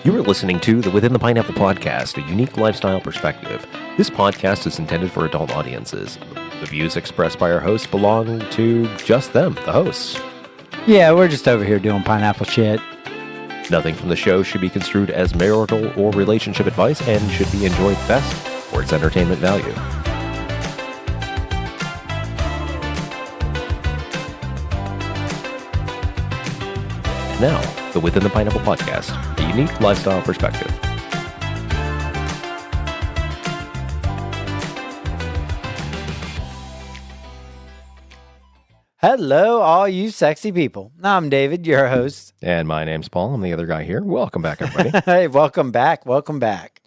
You are listening to the Within the Pineapple podcast, a unique lifestyle perspective. This podcast is intended for adult audiences. The views expressed by our hosts belong to just them, the hosts. Yeah, we're just over here doing pineapple shit. Nothing from the show should be construed as marital or relationship advice and should be enjoyed best for its entertainment value. Now, the Within the Pineapple podcast, a unique lifestyle perspective. Hello, all you sexy people. I'm David, your host. And my name's Paul. I'm the other guy here. Welcome back, everybody. Hey, welcome back. Welcome back.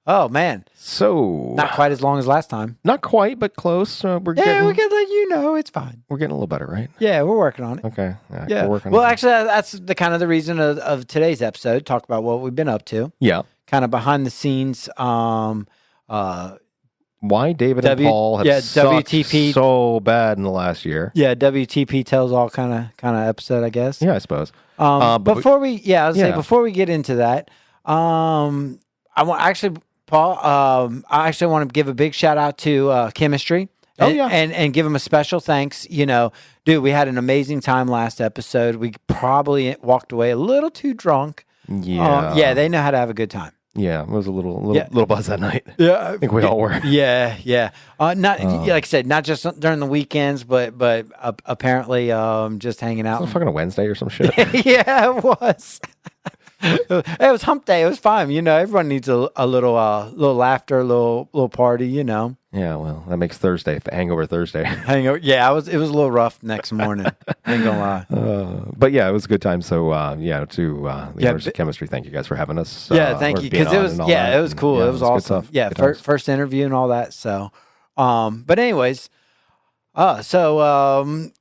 Oh, man. So, Not quite as long as last time. not quite, but close. We can let you know. It's fine. We're getting a little better, right? Yeah, we're working on it. Okay. Yeah. We're working Well, on it. actually, that's the kind of the reason of today's episode. Talk about what we've been up to. Yeah. Kind of behind the scenes. Why David and Paul have sucked WTP so bad in the last year. Yeah, WTP tells all kind of episode, I guess. Yeah, I suppose. But before we get into that, Paul, I actually want to give a big shout out to Chemistry. And give them a special thanks. You know, dude, we had an amazing time last episode. We probably walked away a little too drunk. Yeah. They know how to have a good time. Yeah, it was a little buzz that night. Yeah, I think we all were. Yeah. Like I said, not just during the weekends, but apparently just hanging out. It was fucking a Wednesday or some shit. Yeah, it was. It was hump day. It was fine. You know, everyone needs a little laughter, a little party. You know. Yeah, well, that makes Thursday, Hangover Thursday. Hangover. Yeah, it was a little rough next morning. Ain't gonna lie. But yeah, it was a good time. So to the Owners of Chemistry, thank you guys for having us. Thank you, because it was it was cool. It was awesome. Good yeah, stuff. First interview and all that. So, but anyways, I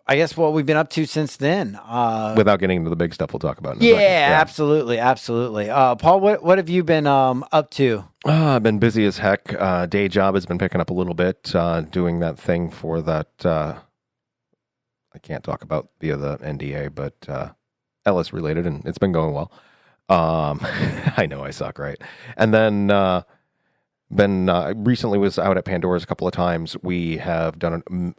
guess what we've been up to since then. Without getting into the big stuff, we'll talk about. In a second. Absolutely. Paul, what have you been up to? I've been busy as heck. Day job has been picking up a little bit, doing that thing for that. I can't talk about via the NDA, but Ellis related, and it's been going well. I know I suck, right? And then recently was out at Pandora's a couple of times. We have done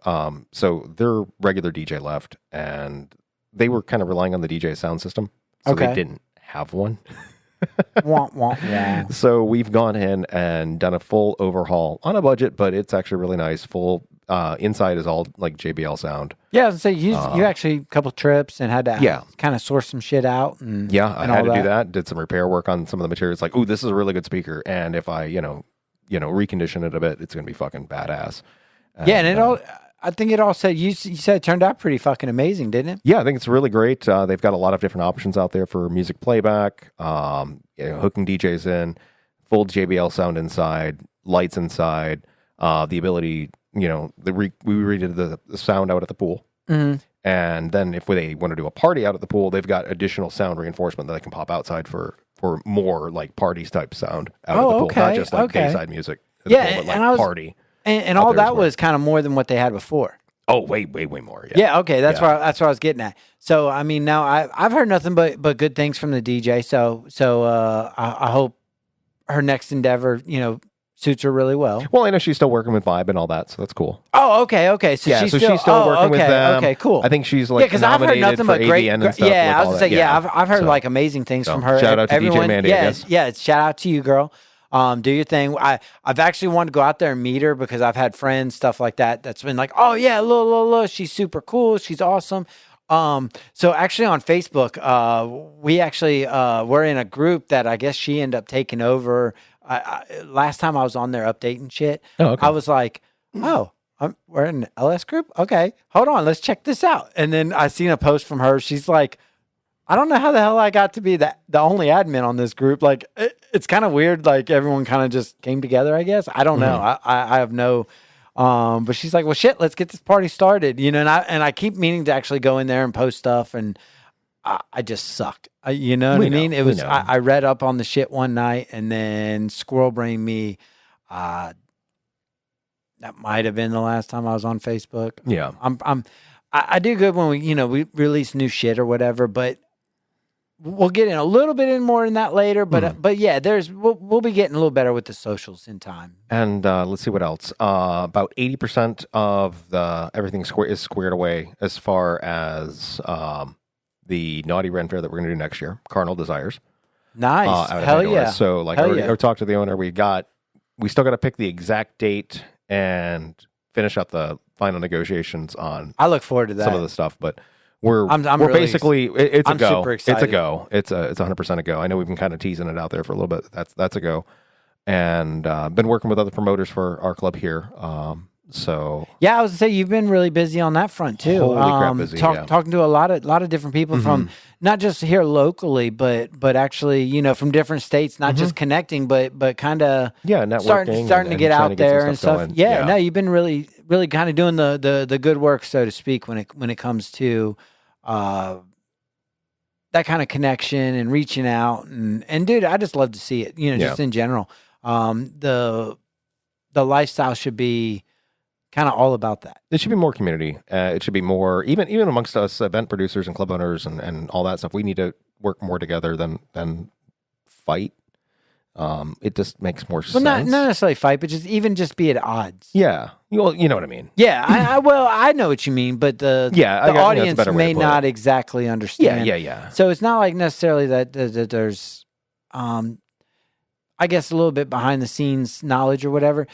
so their regular DJ left, and they were kind of relying on the DJ sound system, so they didn't have one. So we've gone in and done a full overhaul on a budget, but it's actually really nice. Full inside is all like JBL sound. Yeah, I was gonna say you actually a couple trips and had to kind of source some shit out. And I had to do that. Did some repair work on some of the materials. Like, this is a really good speaker, and if I recondition it a bit, it's gonna be fucking badass. And I think it all said you said it turned out pretty fucking amazing, didn't it? Yeah, I think it's really great. They've got a lot of different options out there for music playback, hooking DJs in, full JBL sound inside, lights inside, the ability, we redid the sound out at the pool. Mm-hmm. And then if they want to do a party out at the pool, they've got additional sound reinforcement that they can pop outside for more like parties type sound out at the pool, not just like Bayside music. Yeah, but party. And all that was kind of more than what they had before. Oh, way more. Yeah. Okay. That's what I was getting at. So I mean, now I've heard nothing but good things from the DJ. So I hope her next endeavor, suits her really well. Well, I know she's still working with Vibe and all that, so that's cool. Oh, okay. So she's still working with them. Okay, cool. I think she's like because I've heard nothing but great. And stuff I was gonna say I've heard like amazing things from her. Shout out to DJ Mandy. Yeah. Shout out to you, girl. Do your thing. I've actually wanted to go out there and meet her because I've had friends, stuff like that, that's been like, oh yeah, look, she's super cool, she's awesome. So actually on Facebook, we actually we're in a group that I guess she ended up taking over. Last time I was on there updating shit, I was like, we're in an LS group? Okay, hold on, let's check this out. And then I seen a post from her. She's like, I don't know how the hell I got to be the only admin on this group. Like, it's kind of weird. Like, everyone kind of just came together, I guess. I don't know. I have no... but she's like, well, shit, let's get this party started. And I keep meaning to actually go in there and post stuff, and I just sucked. You know what I mean? It was... I read up on the shit one night, and then squirrel brain me... that might have been the last time I was on Facebook. Yeah. I do good when we release new shit or whatever, but we'll get in a little bit in more in that later, Mm-hmm. but yeah, we'll be getting a little better with the socials in time. And let's see what else. About 80% of the everything is squared away as far as the Naughty Ren Fair that we're going to do next year, Carnal Desires. Nice, Out of hell Pandora. yeah. So like Hell I talked to the owner. We still got to pick the exact date and finish up the final negotiations on I look forward to that. some of the stuff, but we're I'm we're really basically it's a I'm go. super It's a excited. go. It's 100% a go. I know we've been kind of teasing it out there for a little bit. That's a go, and been working with other promoters for our club here. So Yeah, I was gonna say you've been really busy on that front too. Holy crap, busy, yeah. Talking to a lot of different people from not just here locally, but actually from different states. Not just connecting, but kind of networking, starting to get trying out to get there some and stuff stuff. going. Yeah, no, you've been really kind of doing the good work, so to speak, when it comes to that kind of connection and reaching out and dude, I just love to see it. Just in general, the lifestyle should be kind of all about that. It should be more community. It should be more, even amongst us event producers and club owners and all that stuff. We need to work more together than fight. It just makes more sense. Well, not necessarily fight, but just be at odds. Yeah. Well, you know what I mean. Yeah, I know what you mean, but the audience may not exactly understand. Yeah. So it's not like necessarily that there's, I guess, a little bit behind the scenes knowledge or whatever.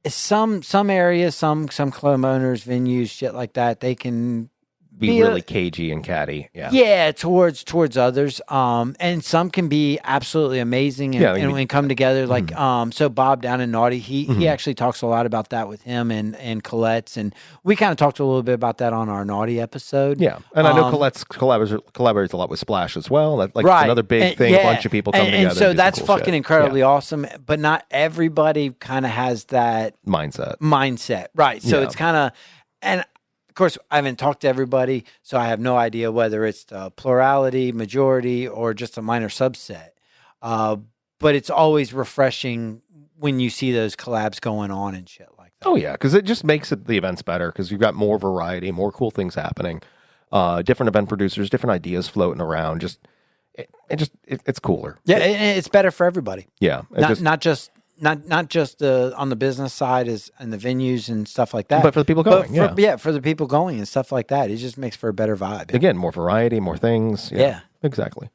Some areas, some club owners, venues, shit like that, they can be really cagey and catty. Yeah, towards others. And some can be absolutely amazing and come together. Like so Bob down in Naughty, he actually talks a lot about that with him and Colette's, and we kind of talked a little bit about that on our Naughty episode. Yeah, and I know Colette's collaborates a lot with Splash as well. That it's another big thing. A bunch of people come together. And so that's fucking incredibly awesome. But not everybody kind of has that mindset, right? So it's kind of and. Of course, I haven't talked to everybody, so I have no idea whether it's the plurality, majority, or just a minor subset. But it's always refreshing when you see those collabs going on and shit like that. Oh, yeah, because it just makes the events better because you've got more variety, more cool things happening, different event producers, different ideas floating around. It's cooler. Yeah, it's better for everybody. Yeah. Not just on the business side and the venues and stuff like that, but for the people going, for the people going and stuff like that, it just makes for a better vibe. Again, more variety, more things. Yeah, exactly.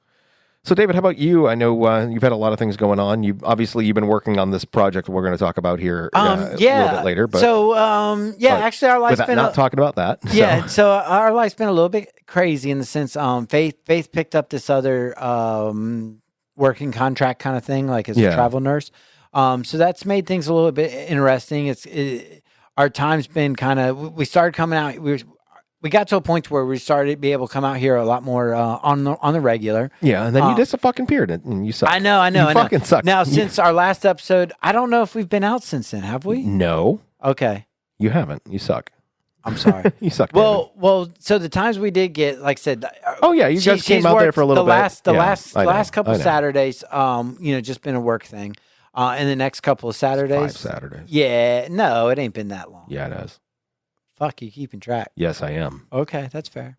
So, David, how about you? I know you've had a lot of things going on. You've been working on this project we're going to talk about here a little bit later. But so, actually, our life's been not talking about that. Yeah, so our life's been a little bit crazy in the sense, Faith picked up this other working contract kind of thing, like as a travel nurse. So that's made things a little bit interesting. Our time's been kind of, we started coming out, we got to a point where we started to be able to come out here a lot more on the regular. Yeah, and then you disappeared and you suck. I know. You fucking suck. Now, since our last episode, I don't know if we've been out since then, have we? No. Okay. You haven't. You suck. I'm sorry. You suck. Well, so the times we did get, like I said, you guys came out there for a little bit. The last couple of Saturdays, just been a work thing. And the next couple of Saturdays. 5 Saturdays. Yeah. No, it ain't been that long. Yeah, it has. Fuck, you keeping track. Yes, I am. Okay, that's fair.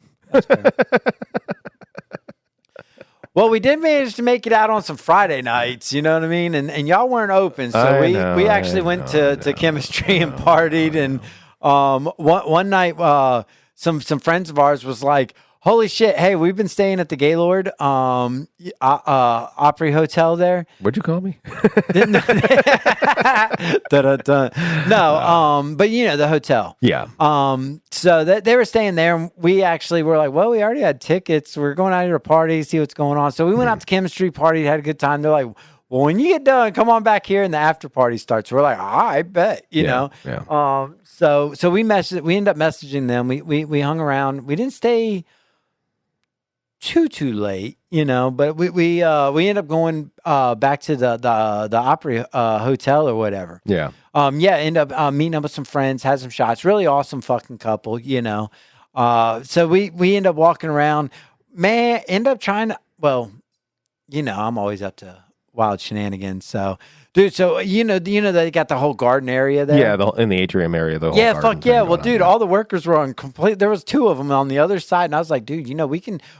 Well, we did manage to make it out on some Friday nights, you know what I mean? And y'all weren't open, so we actually went to chemistry and partied. And one night, some friends of ours was like, holy shit, hey, we've been staying at the Gaylord Opry Hotel there. What'd you call me? No, but the hotel. Yeah. So they were staying there, and we actually were like, well, we already had tickets. We're going out here to party, see what's going on. So we went out to chemistry, partied, had a good time. They're like, well, when you get done, come on back here, and the after party starts. We're like, I bet, you know. Yeah. So we ended up messaging them. We hung around. We didn't stay too late, but we ended up going back to the Opry Hotel or whatever. Yeah. Ended up meeting up with some friends, had some shots. Really awesome fucking couple, So we end up walking around. Man, end up trying to. Well, I'm always up to wild shenanigans. So, dude, so you know they got the whole garden area there. Yeah, in the atrium area, the whole Yeah, garden fuck yeah. thing Well, going on, dude, all the workers were on complete. There was 2 of them on the other side, and I was like, dude,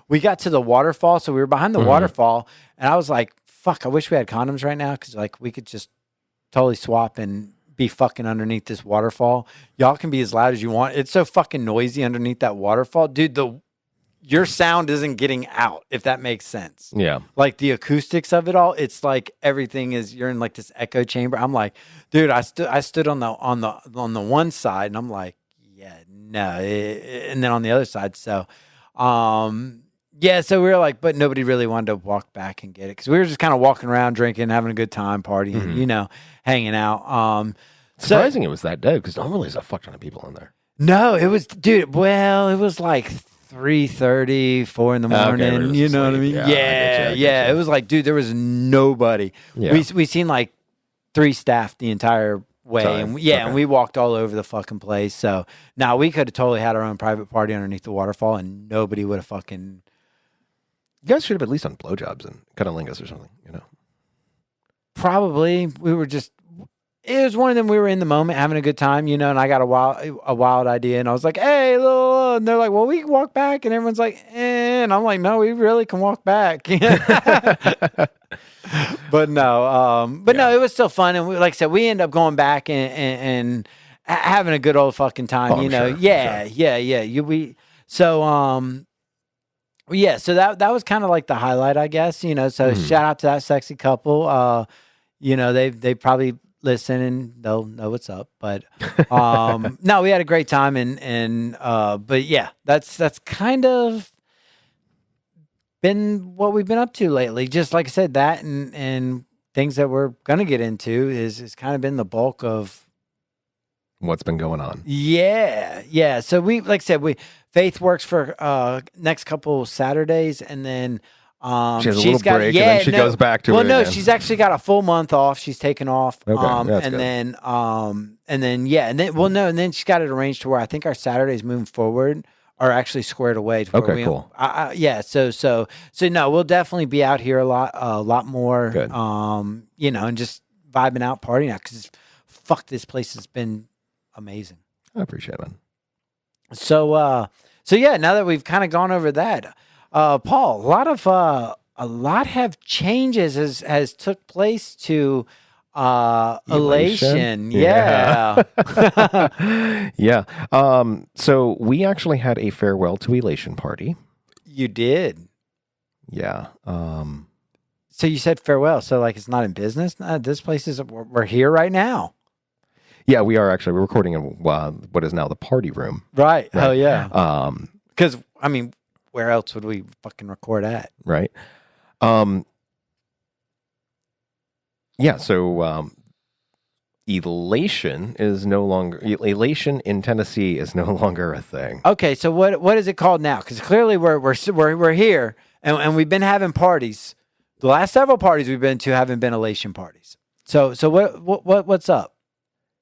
we got to the waterfall, so we were behind the waterfall, and I was like, fuck, I wish we had condoms right now because like we could just totally swap and be fucking underneath this waterfall. Y'all can be as loud as you want. It's so fucking noisy underneath that waterfall, dude. Your sound isn't getting out, if that makes sense. Yeah. Like the acoustics of it all, it's like everything is, you're in like this echo chamber. I'm like, dude, I stood on the one side and I'm like, yeah, no. And then on the other side. So, yeah, so we were like, but nobody really wanted to walk back and get it. Cause we were just kind of walking around, drinking, having a good time, partying, hanging out. Surprising it was that dead because normally there's a fuck ton of people in there. No, it was, dude, well, it was like 3:30, 4 in the morning. Okay, you know what I mean? Yeah, Yeah, I get you. It was like, dude, there was nobody. Yeah. We seen like 3 staff the entire way, Time. and and we walked all over the fucking place. So now we could have totally had our own private party underneath the waterfall, and nobody would have fucking. You guys should have at least done blowjobs and cunnilingus or something, Probably we were just. It was one of them. We were in the moment having a good time, and I got a wild idea, and I was like, "Hey, little," and they're like, "Well, we can walk back," and everyone's like, "Eh," and I'm like, "No, we really can walk back." But no, no, it was still fun, and like I said, we ended up going back and having a good old fucking time, Oh, I'm sure. Yeah. So that was kind of like the highlight, I guess, So shout out to that sexy couple. They probably listen and they'll know what's up. But no, we had a great time and but yeah, that's kind of been what we've been up to lately. Just like I said, that and things that we're gonna get into is kind of been the bulk of what's been going on. Yeah. So we, like I said, Faith works for next couple Saturdays, and then she has a little break, and then she goes back to it. Well, no, again. she's actually got a full month off. She's taken off. Okay, that's and good. then she's got it arranged to where I think our Saturdays moving forward are actually squared away. To Okay, cool. Yeah. So no, we'll definitely be out here a lot more. Good. And just vibing out, partying out, because fuck, this place has been amazing. I appreciate it, man. So yeah, now that we've kind of gone over that, Paul, a lot have changes has took place to Elation. Yeah. Yeah. So we actually had a farewell to Elation party. You did. Yeah. So you said farewell. So like it's not in business. This place we're here right now. Yeah, we are actually. We're recording in what is now the party room. Right. Hell yeah. Because I mean, where else would we fucking record at? Right. Yeah. So Elation is no longer Elation in Tennessee is no longer a thing. Okay. So what is it called now? Because clearly we're here and we've been having parties. The last several parties we've been to haven't been Elation parties. So what's up?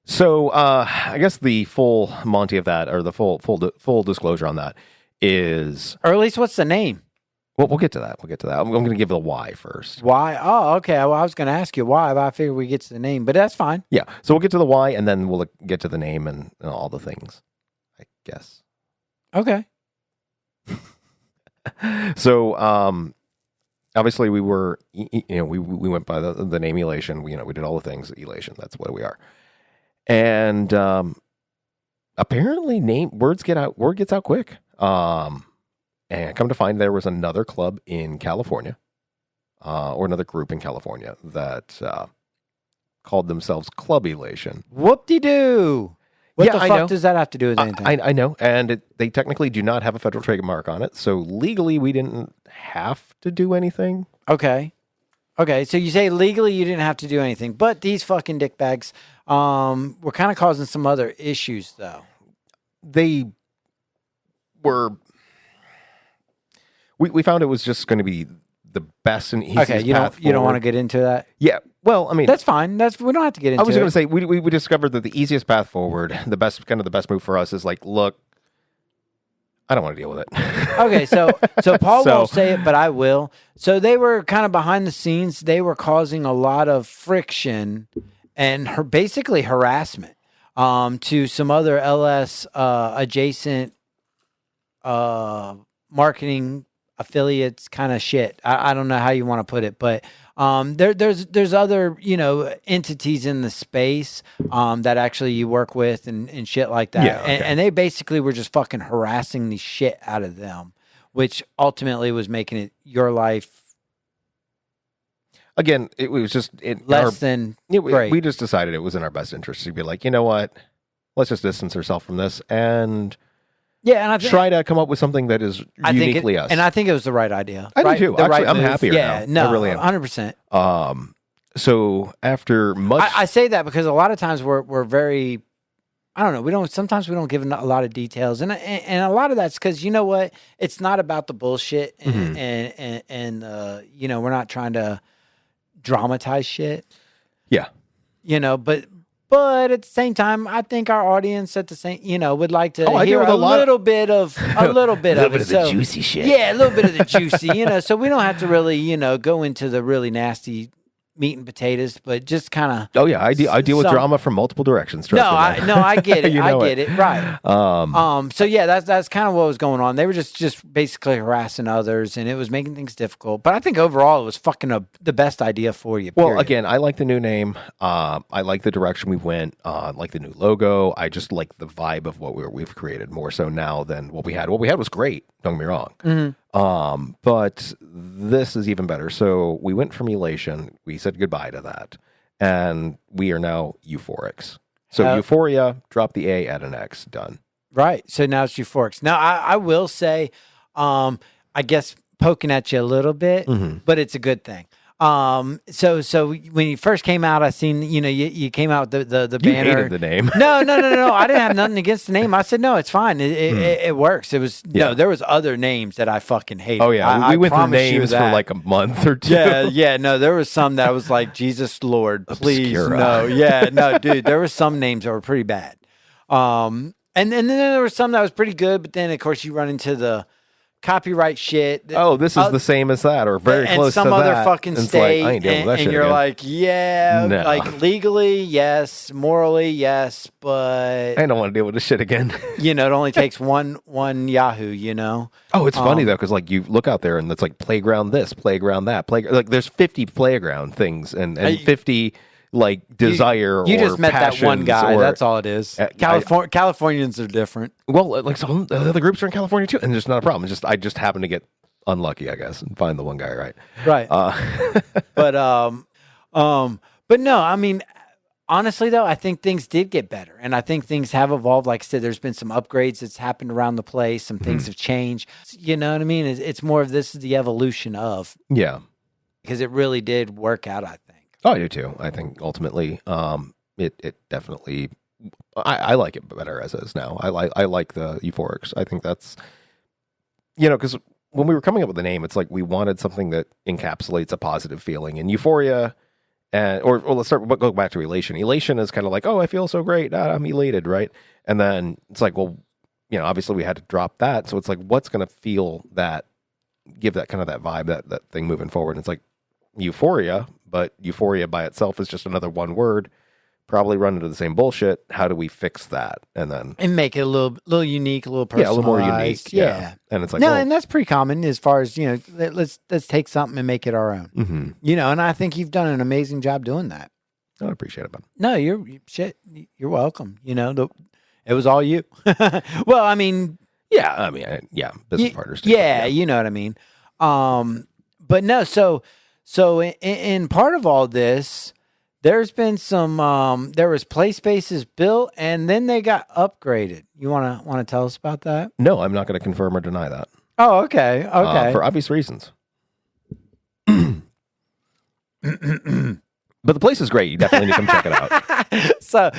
So I guess the full Monty of that, or the full disclosure on that is, or at least what's the name? Well, we'll get to that. I'm going to give the why first. Why? Oh, okay. Well, I was going to ask you why, but I figured we get to the name, but that's fine. Yeah. So we'll get to the why, and then we'll get to the name and all the things, I guess. Okay. So obviously we were, we went by the name Elation. We did all the things Elation. That's what we are. And apparently word gets out quick. And come to find there was another club in California, or another group in California that called themselves Club Elation. Whoop-de-doo. What the fuck does that have to do with anything? I know. And they technically do not have a federal trademark on it. So legally we didn't have to do anything. Okay. So you say legally you didn't have to do anything, but these fucking dickbags were kind of causing some other issues, though. They were. We found it was just going to be the best and easiest path forward. You don't want to get into that? Yeah. Well, I mean, that's fine. We don't have to get into it. I was going to say we discovered that the easiest path forward, the best move for us is like, look, I don't want to deal with it. Okay, so Paul So- won't say it, but I will. So they were kind of behind the scenes. They were causing a lot of friction and basically harassment to some other LS adjacent marketing affiliates kind of shit. I don't know how you want to put it, but there's other, you know, entities in the space that actually you work with and shit like that. Yeah, okay. And they basically were just fucking harassing the shit out of them, which ultimately was making it your life Again, it was just less than great. we just decided it was in our best interest to be like, you know what, let's just distance ourselves from this and Yeah, and I think try to come up with something that is uniquely us. and I think it was the right idea. I do right? too. The Actually, right I'm move. happier Yeah, now. no, I really am. 100%. So after much, I say that because a lot of times we're very, I don't know, sometimes we don't give a lot of details, and a lot of that's because, you know what, it's not about the bullshit, and you know, we're not trying to dramatize shit. Yeah. You know, but at the same time, I think our audience would like to I deal hear with a a lot little bit of it. So, juicy shit. yeah, a little bit of the juicy, you know, so we don't have to really, you know, go into the really nasty meat and potatoes, but just kind of. Oh yeah, I deal with some- drama from multiple directions. Trust me, man. I get it. You I know get it. Right. So yeah, that's kind of what was going on. They were just basically harassing others, and it was making things difficult. But I think overall, it was fucking the best idea for you. Well, period. again, I like the new name. I like the direction we went. Like the new logo. I just like the vibe of what we've created more so now than what we had. What we had was great. Don't get me wrong. Mm-hmm. But this is even better. So we went from Elation. We said goodbye to that, and we are now Euphorix. So Euphoria, drop the A, add an X, done. Right. So now it's Euphorix. Now I will say, I guess poking at you a little bit, but it's a good thing. So when you first came out, I seen, you know, you came out with the You banner. hated the name. No. I didn't have nothing against the name. I said, no, it's fine. It works. It was, no, there was other names that I fucking hated. Oh yeah, we went through names for like a month or two. Yeah. No, there was some that was like, Jesus Lord, please. Obscura. No. Yeah. No, dude, there were some names that were pretty bad. And then there was some that was pretty good, but then of course you run into the copyright shit. Oh, this is the same as that, or very and close some to other that. fucking And it's state, like, I ain't dealing with that and shit you're again. like, yeah, No. like legally, yes, morally, yes, but I don't want to deal with this shit again. you know, it only takes one Yahoo, you know. Oh, it's funny though, because like you look out there and it's like playground this, playground that, like there's 50 playground things and 50 like desire. You or just met that one passions guy. or- That's all it is. Californians are different. Well, like some the other groups are in California too, and there's not a problem. It's just I just happen to get unlucky, I guess, and find the one guy right. Right. But no, I mean, honestly though, I think things did get better, and I think things have evolved. Like I said, there's been some upgrades that's happened around the place. Some things have changed. You know what I mean? It's more of this is the evolution of, Yeah. because it really did work out, I think. Oh, I do too. I think ultimately, it definitely. I like it better as is now. I like the Euphorix. I think that's, you know, because when we were coming up with the name, it's like we wanted something that encapsulates a positive feeling. And Euphoria, or let's go back to Elation. Elation is kind of like, oh, I feel so great. I'm elated, right? And then it's like, well, you know, obviously we had to drop that. So it's like, what's going to give that kind of that vibe, that thing moving forward? And it's like Euphoria, but Euphoria by itself is just another one word. Probably run into the same bullshit. How do we fix that? And make it a little unique, a little personalized. Yeah, a little more unique. Yeah. And it's like, no, well, and that's pretty common as far as, you know, let's take something and make it our own. mm-hmm. You know, and I think you've done an amazing job doing that. I appreciate it, man. No, you're welcome. You know, it was all you. Well, I mean, Yeah, business partners. Yeah, you know what I mean. But no, so in part of all this, there's been some. There was play spaces built, and then they got upgraded. You want to tell us about that? No, I'm not going to confirm or deny that. Oh, okay, okay. For obvious reasons. But the place is great. You definitely need to come check it out. So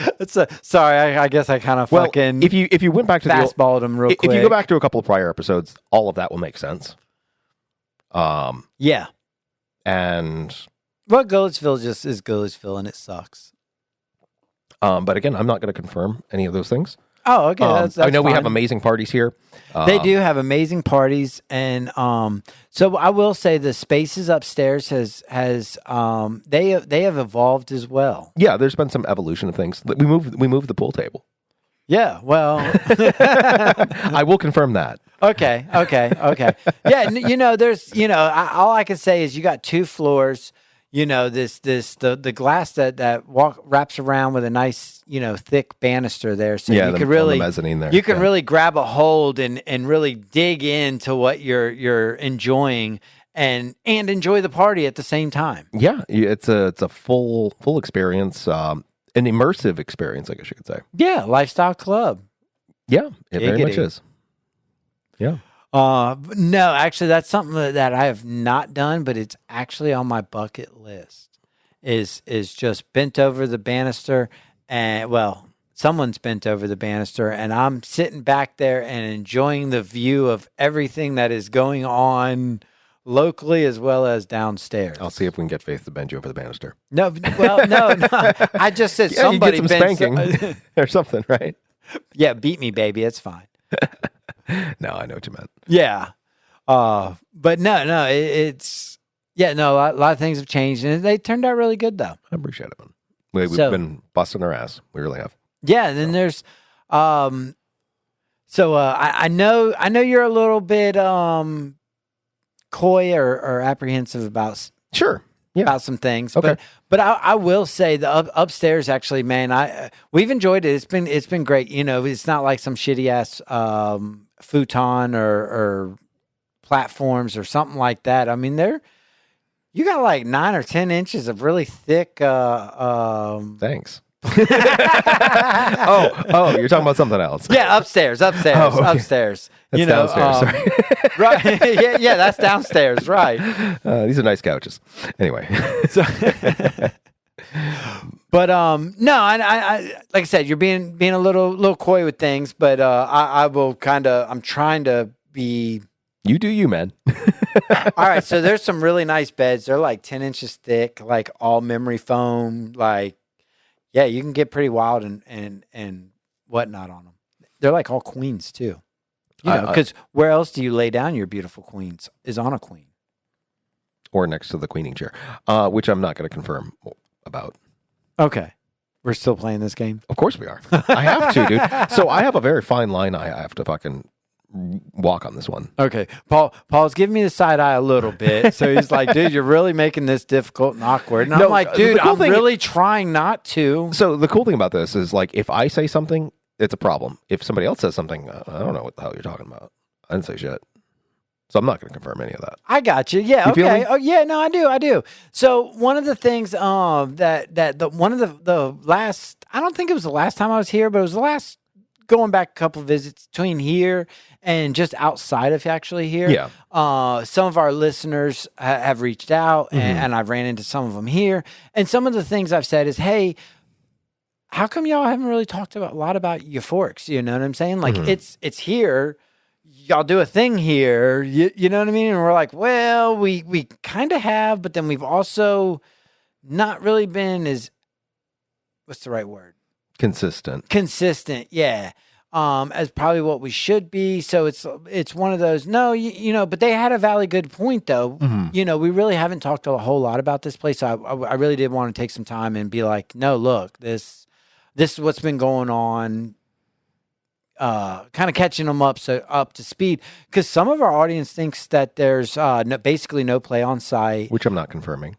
sorry. I guess I kind of fucking if you went back to fastballed them real quick. If you go back to a couple of prior episodes, all of that will make sense. Yeah. And well, Goatsville is Goatsville, and it sucks. But again, I'm not going to confirm any of those things. Oh, okay. That's I know we have fine. amazing parties here. They do have amazing parties, and so I will say the spaces upstairs has they have evolved as well. Yeah, there's been some evolution of things. We moved the pool table. Yeah, well, I will confirm that. okay. Yeah, there's all I can say is you got 2 floors. The glass that wraps around with a nice thick banister there, so Yeah, you the- could on really the mezzanine there. you can Yeah. really grab a hold and really dig into what you're enjoying and enjoy the party at the same time. Yeah, it's a full experience, an immersive experience, I guess you could say. Yeah, lifestyle club. Yeah, it very much Giggity. is. Yeah. No, actually, that's something that I have not done, but it's actually on my bucket list. Is just bent over the banister, and someone's bent over the banister, and I'm sitting back there and enjoying the view of everything that is going on locally as well as downstairs. I'll see if we can get Faith to bend you over the banister. No. I just said Yeah, you somebody get some bent spanking or something, right? Yeah, beat me, baby. It's fine. No, I know what you meant. Yeah. But no, it's a lot of things have changed and they turned out really good though. I appreciate it, man. We've So- been busting our ass. We really have. Yeah, and then there's I know you're a little bit coy or apprehensive about Sure. Yeah. about some things. Okay. But I will say the upstairs actually, man, we've enjoyed it. It's been great. It's not like some shitty ass futon or platforms or something like that. I mean, you got like 9 or 10 inches of really thick. Thanks. Oh, you're talking about something else. Yeah, upstairs. Oh, okay. Upstairs. That's downstairs. Sorry. Right? yeah, that's downstairs. Right. These are nice couches. Anyway. So, but no, I like I said, you're being a little coy with things, but I will I'm trying to be. You do you, man. All right, so there's some really nice beds. They're like 10 inches thick, like all memory foam. Like, yeah, you can get pretty wild and whatnot on them. They're like all queens too. Because where else do you lay down your beautiful queens? Is on a queen. Or next to the queening chair, which I'm not going to confirm about. Okay. We're still playing this game? Of course we are. I have to, dude. So I have a very fine line I have to fucking walk on this one. Okay. Paul's giving me the side eye a little bit. So he's like, dude, you're really making this difficult and awkward. And No, I'm like, the dude, cool I'm thing- really trying not to. So the cool thing about this is, like, if I say something, it's a problem. If somebody else says something, I don't know what the hell you're talking about. I didn't say shit. So I'm not going to confirm any of that. I got you. Yeah. You feel Okay. me? Oh, yeah. No, I do. So one of the things one of the last, I don't think it was the last time I was here, but it was the last going back a couple of visits between here and just outside of actually here. Yeah. Some of our listeners have reached out, and I've ran into some of them here. And some of the things I've said is, hey, how come y'all haven't really talked a lot about Euphorix? You know what I'm saying? Like it's here. Y'all do a thing here. You know what I mean? And we're like, well, we kind of have, but then we've also not really been as, what's the right word? Consistent. Consistent. Yeah. As probably what we should be. So it's one of those, no, but they had a valid good point though. We really haven't talked a whole lot about this place. So I really did want to take some time and be like, no, look, this is what's been going on. Kind of catching them up to speed, because some of our audience thinks that there's basically no play on site, Which I'm not confirming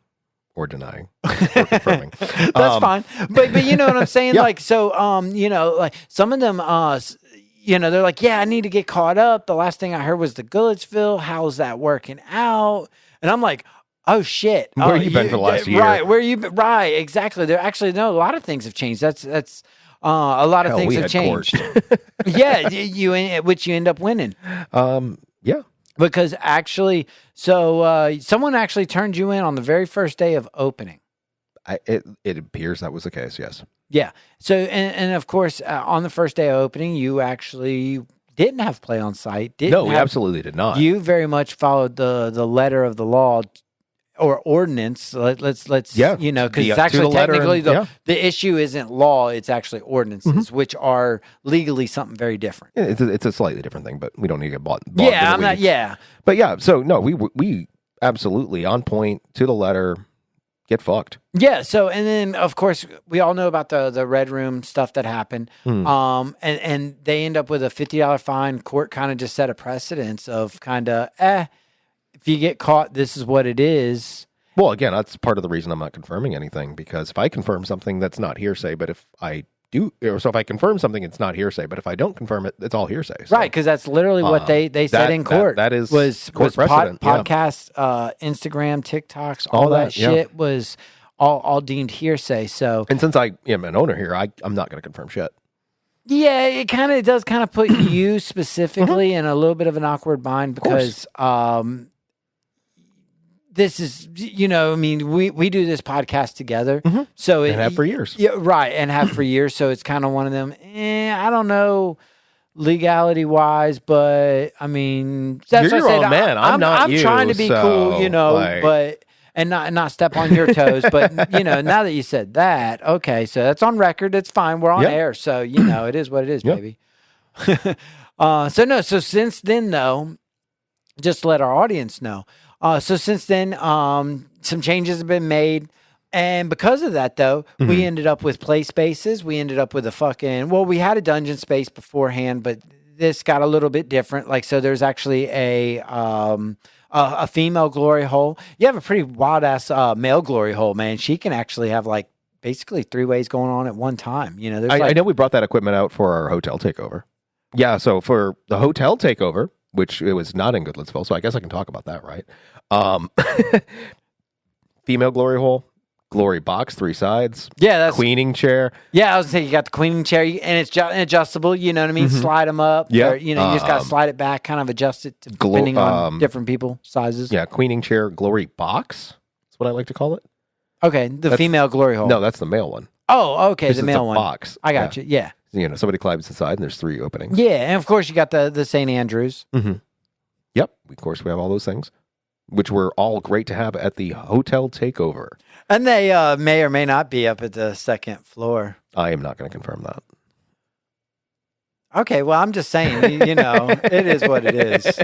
or denying or confirming. That's fine, but you know what I'm saying. Yeah. Like, so like some of them they're like, yeah, I need to get caught up. The last thing I heard was the Goodlettsville. How's that working out? And I'm like, oh shit, Where you been for the last year? Right, where you been? Right, exactly. There actually no, a lot of things have changed. That's a lot of Hell, things we have had changed. court. Yeah, which you end up winning. Yeah. Because actually, so someone actually turned you in on the very first day of opening. It appears that was the case, yes. Yeah. So, and of course, on the first day of opening, you actually didn't have play on site. No, we absolutely did not. You very much followed the letter of the law, or ordinance. Let's because Yeah, it's to actually the letter technically and- the yeah. the issue isn't law; it's actually ordinances, which are legally something very different. Yeah, it's a slightly different thing, but we don't need to get bogged in Yeah, the I'm not. weeds. Yeah, But yeah, so no, we absolutely on point to the letter. Get fucked. yeah. So and then of course we all know about the red room stuff that happened. And they end up with a $50 fine. Court kind of just set a precedence of kind of if you get caught, this is what it is. Well, again, that's part of the reason I'm not confirming anything, because if I confirm something, that's not hearsay. But if I do, or so if I confirm something, it's not hearsay. But if I don't confirm it, it's all hearsay. So, Right, because that's literally what they said in court. That is was court precedent. podcasts, Instagram, TikToks, all that shit was all deemed hearsay. So, and since I am an owner here, I'm not going to confirm shit. yeah, it does kind of put you specifically in a little bit of an awkward bind because this is, I mean, we do this podcast together. So And have for years. Yeah, right. And have for years. So it's kind of one of them, I don't know legality wise, but I mean, that's You're what I your said. own man. I'm not I'm you, trying to be so, cool, like- but and not step on your toes. But now that you said that, okay, so that's on record. It's fine. We're on Yep. air, so it is what it is, Yep. baby. So since then though, just to let our audience know. So since then, some changes have been made. And because of that, though, we ended up with play spaces. We ended up with we had a dungeon space beforehand, but this got a little bit different. Like, so there's actually a female glory hole. You have a pretty wild ass male glory hole, man. She can actually have like basically 3 ways going on at one time. There's I know we brought that equipment out for our hotel takeover. Yeah, so for the hotel takeover, which it was not in Goodlettsville, so I guess I can talk about that, right? Female glory hole, glory box, 3 sides. Yeah, that's Queening chair. Yeah, I was saying you got the queening chair, and it's adjustable. You know what I mean? Slide them up. Yeah. Or, you just got to slide it back, kind of adjust it depending on different people sizes. Yeah, queening chair, glory box. That's what I like to call it. Okay, the female glory hole. No, that's the male one. Oh, okay, This the is male a one. box. I got you. Yeah. Somebody climbs inside, and there's 3 openings. Yeah, and of course you got the St. Andrews. Yep, of course we have all those things, which were all great to have at the hotel takeover. And they may or may not be up at the second floor. I am not going to confirm that. Okay, well, I'm just saying, it is what it is.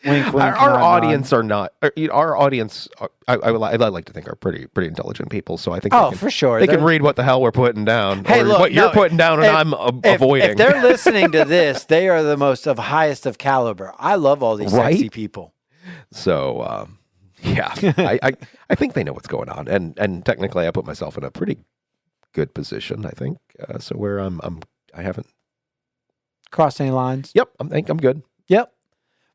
Wink, wink. Our nod, audience nod. are not. Our audience, I like to think, are pretty intelligent people. So I think, For sure. they can read what the hell we're putting down. Hey, or look, what you're putting down, and I'm avoiding. If they're listening to this, they are the most of highest of caliber. I love all these sexy people. So, yeah, I think they know what's going on, and technically, I put myself in a pretty good position. I think so. Where I haven't Cross any lines? Yep, I think I'm good. Yep.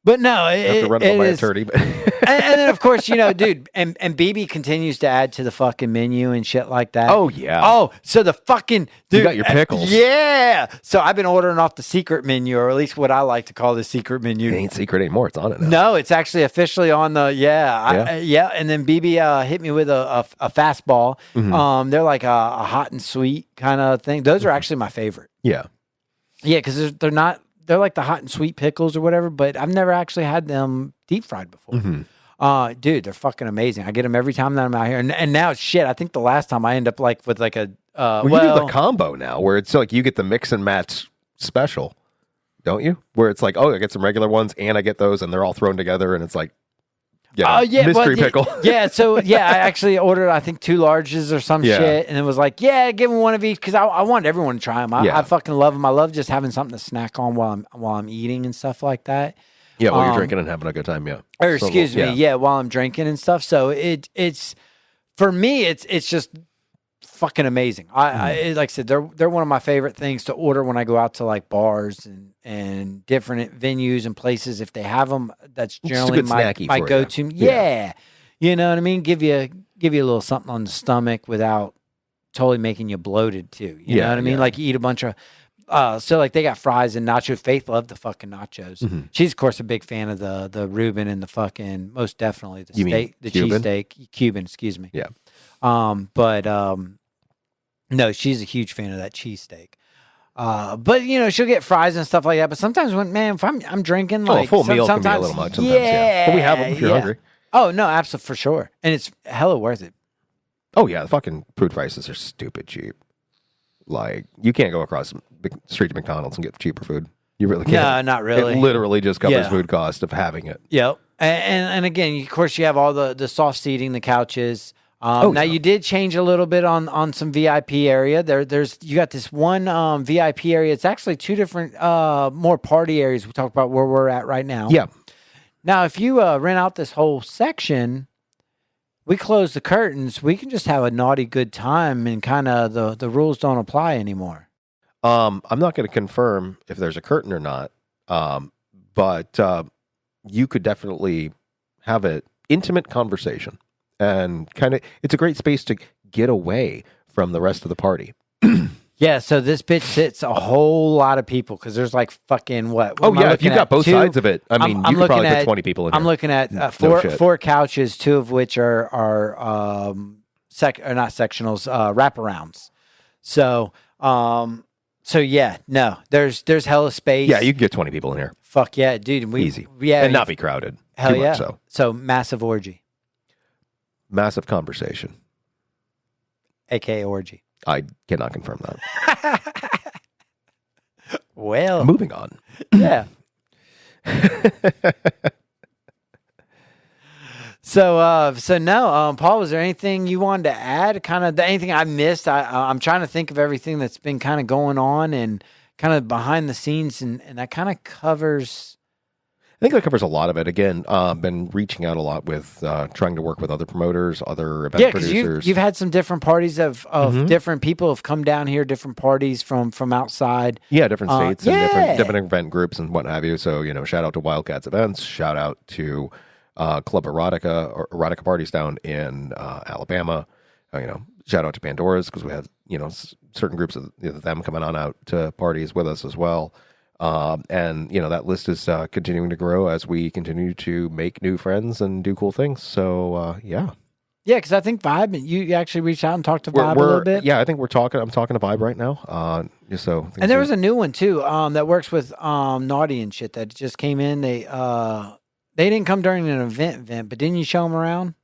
But no, I have to run it by my is. attorney. But and then of course, dude, and BB continues to add to the fucking menu and shit like that. oh yeah, Oh, so the fucking dude, you got your pickles. Yeah. So I've been ordering off the secret menu, or at least what I like to call the secret menu. It ain't secret anymore. It's on it now. No, it's actually officially on the yeah. And then BB hit me with a fastball. They're like a hot and sweet kind of thing. Those are actually my favorite. Yeah. Yeah, because they're not. They're like the hot and sweet pickles or whatever, but I've never actually had them deep fried before. Dude, they're fucking amazing. I get them every time that I'm out here, and now shit. I think the last time I end up like with like a You do the combo now, where it's like you get the mix and match special, don't you? Where it's like, oh, I get some regular ones and I get those, and they're all thrown together, and it's like, mystery pickle. So I actually ordered, I think 2 larges or some shit, and it was like, give them one of each because I want everyone to try them. I fucking love them. I love just having something to snack on while I'm eating and stuff like that. Yeah, while you're drinking and having a good time. Yeah, or excuse me, while I'm drinking and stuff. So it's for me, it's just fucking amazing. I like I said, they're one of my favorite things to order when I go out to like bars and different venues and places. If they have them, that's generally my go-to. Yeah. You know what I mean? Give you a little something on the stomach without totally making you bloated too. You know what I mean? Like you eat a bunch of so like they got fries and nachos. Faith loved the fucking nachos. She's of course a big fan of the Reuben and the fucking most definitely the steak, the cheesesteak, Cuban, excuse me. Yeah. No, she's a huge fan of that cheesesteak. But she'll get fries and stuff like that. But sometimes if I'm drinking, like a full meal can be a sometimes, little much. Sometimes, but we have them if you're hungry. Oh no, absolutely for sure, and it's hella worth it. Oh yeah, the fucking food prices are stupid cheap. Like you can't go across the street to McDonald's and get cheaper food. You really can't. No, not really. It literally just covers Yeah. food cost of having it. Yep. And again, of course, you have all the soft seating, the couches. Now yeah. you did change a little bit on some VIP area. There's you got this one VIP area. It's actually two different more party areas. We talk about where we're at right now. Yeah. Now, if you rent out this whole section, we close the curtains. We can just have a naughty good time, and kind of the rules don't apply anymore. I'm not going to confirm if there's a curtain or not, but you could definitely have an intimate conversation, and it's a great space to get away from the rest of the party. Yeah, so this bitch sits a whole lot of people because there's like fucking what? Oh yeah, if you got both sides of it, I mean, you could probably put 20 people in here. I'm looking at four couches, two of which are not sectionals, wraparounds. So yeah, no, there's hella space. Yeah, you can get 20 people in here. Fuck yeah, dude. Easy. Yeah, and not be crowded. Hell Too yeah. much so. So massive orgy, Massive conversation. aka orgy. I cannot confirm that. Well, Moving on. yeah. So no, Paul, was there anything you wanted to add? Kind of anything I missed? I'm trying to think of everything that's been kind of going on and kind of behind the scenes, and that kind of covers. I think that covers a lot of it. Again, been reaching out a lot with trying to work with other promoters, other event producers. You've had some different parties of different people have come down here, different parties from outside. Yeah, different states and yeah. different event groups and what have you. So, shout out to Wildcats Events, shout out to Club Erotica or Erotica Parties down in Alabama. Shout out to Pandora's because we had, certain groups of them coming on out to parties with us as well. And that list is continuing to grow as we continue to make new friends and do cool things. So yeah, because I think Vibe, you actually reached out and talked to Vibe a little bit. Yeah, I think I'm talking to Vibe right now. And there was a new one too that works with Naughty and shit that just came in. They didn't come during an event, but didn't you show them around?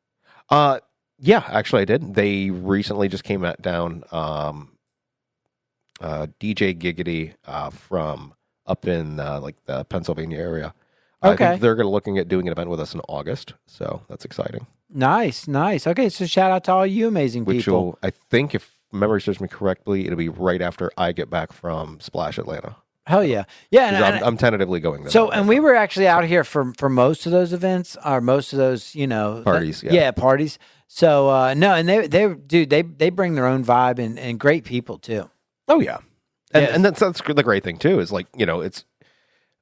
Yeah, actually I did. They recently just came down. DJ Giggity from up in the Pennsylvania area. Okay. I think they're looking at doing an event with us in August, so that's exciting. Nice. Okay, so shout out to all you amazing people. I think, if memory serves me correctly, it'll be right after I get back from Splash Atlanta. Hell yeah. Yeah, and I'm tentatively going there. So, and we were actually out here for most of those events, or most of those, parties. Yeah, parties. So, no, and they bring their own vibe and great people too. Oh yeah. And that's the great thing too, is it's,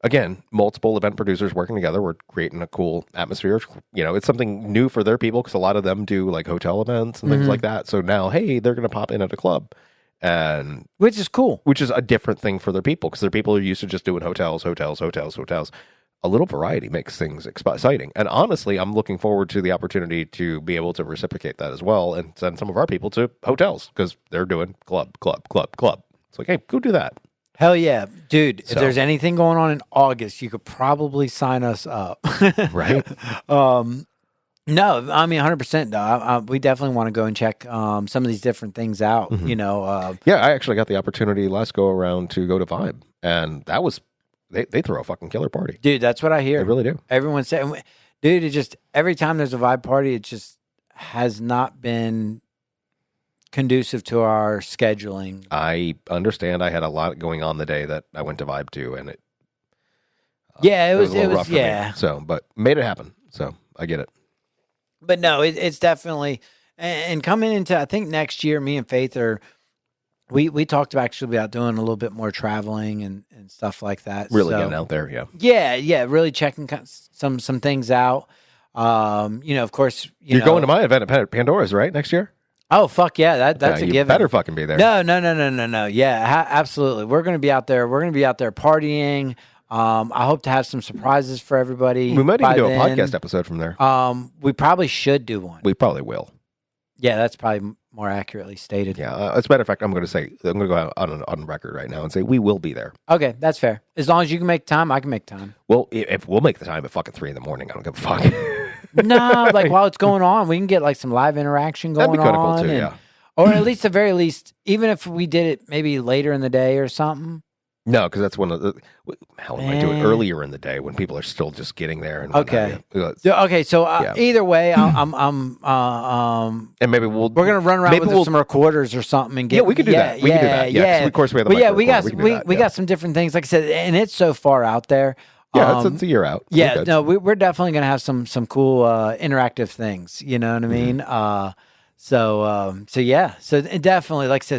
again, multiple event producers working together. We're creating a cool atmosphere. It's something new for their people because a lot of them do like hotel events and things like that. So now, hey, they're going to pop in at a club, and which is cool. Which is a different thing for their people because their people are used to just doing hotels. A little variety makes things exciting. And honestly, I'm looking forward to the opportunity to be able to reciprocate that as well and send some of our people to hotels because they're doing club. It's like, hey, go do that. Hell yeah. Dude, if there's anything going on in August, you could probably sign us up. Right? No, I mean, 100%. No, we definitely want to go and check some of these different things out. Mm-hmm. Yeah, I actually got the opportunity last go around to go to Vibe, and that was, they throw a fucking killer party. Dude, that's what I hear. They really do. Everyone's saying, dude, it just, every time there's a Vibe party, it just has not been conducive to our scheduling. I understand. I had a lot going on the day that I went to Vibe to, and it was rough for me. So, but made it happen. So I get it. But no, it's definitely, and coming into, I think next year, me and Faith we talked about doing a little bit more traveling and stuff like that. Really getting out there, yeah. Yeah, really checking some things out. Of course, you're going to my event at Pandora's, right, next year? Oh, fuck yeah, that's a given. You better fucking be there. No. Yeah, absolutely. We're going to be out there. We're going to be out there partying. I hope to have some surprises for everybody. We might even do a podcast episode from there. We probably should do one. We probably will. Yeah, that's probably more accurately stated. Yeah, as a matter of fact, I'm going to go out on record right now and say we will be there. Okay, that's fair. As long as you can make time, I can make time. Well, if we'll make the time at fucking 3 a.m, I don't give a fuck. No, like while it's going on, we can get like some live interaction That'd be going kind of cool on. too, yeah. Or at least, the very least, even if we did it maybe later in the day or something. No, because that's one of the. Hell, I might do it Man. earlier in the day when people are still just getting there. And Okay. whatnot. Yeah, okay, so Yeah. either way, I'm And maybe we're gonna run around with some recorders or something and get. Yeah, we could do that. We could do that. Yeah, 'cause of course we have the But yeah, we got micro recorder. We can do that, we got some different things, like I said, and it's so far out there. Yeah, it's a year out. We're Yeah, good. no, we're definitely gonna have some cool interactive things. You know what I Mm-hmm. mean? So yeah, so definitely, like I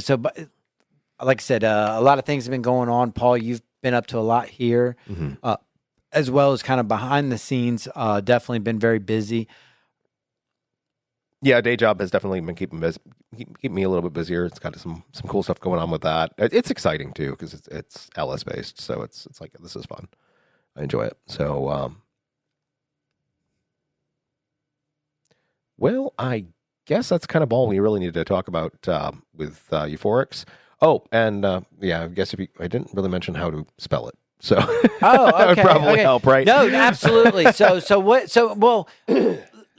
said, a lot of things have been going on. Paul, you've been up to a lot here, Mm-hmm. as well as kind of behind the scenes. Definitely been very busy. Yeah, day job has definitely been keeping me a little bit busier. It's got some cool stuff going on with that. It's exciting too because it's LS based, so it's like this is fun. I enjoy it. So, well, I guess that's kind of all we really need to talk about with Euphorix. Oh, and yeah, I guess I didn't really mention how to spell it, so Oh, that would okay, probably okay. help, right? No, absolutely. Well,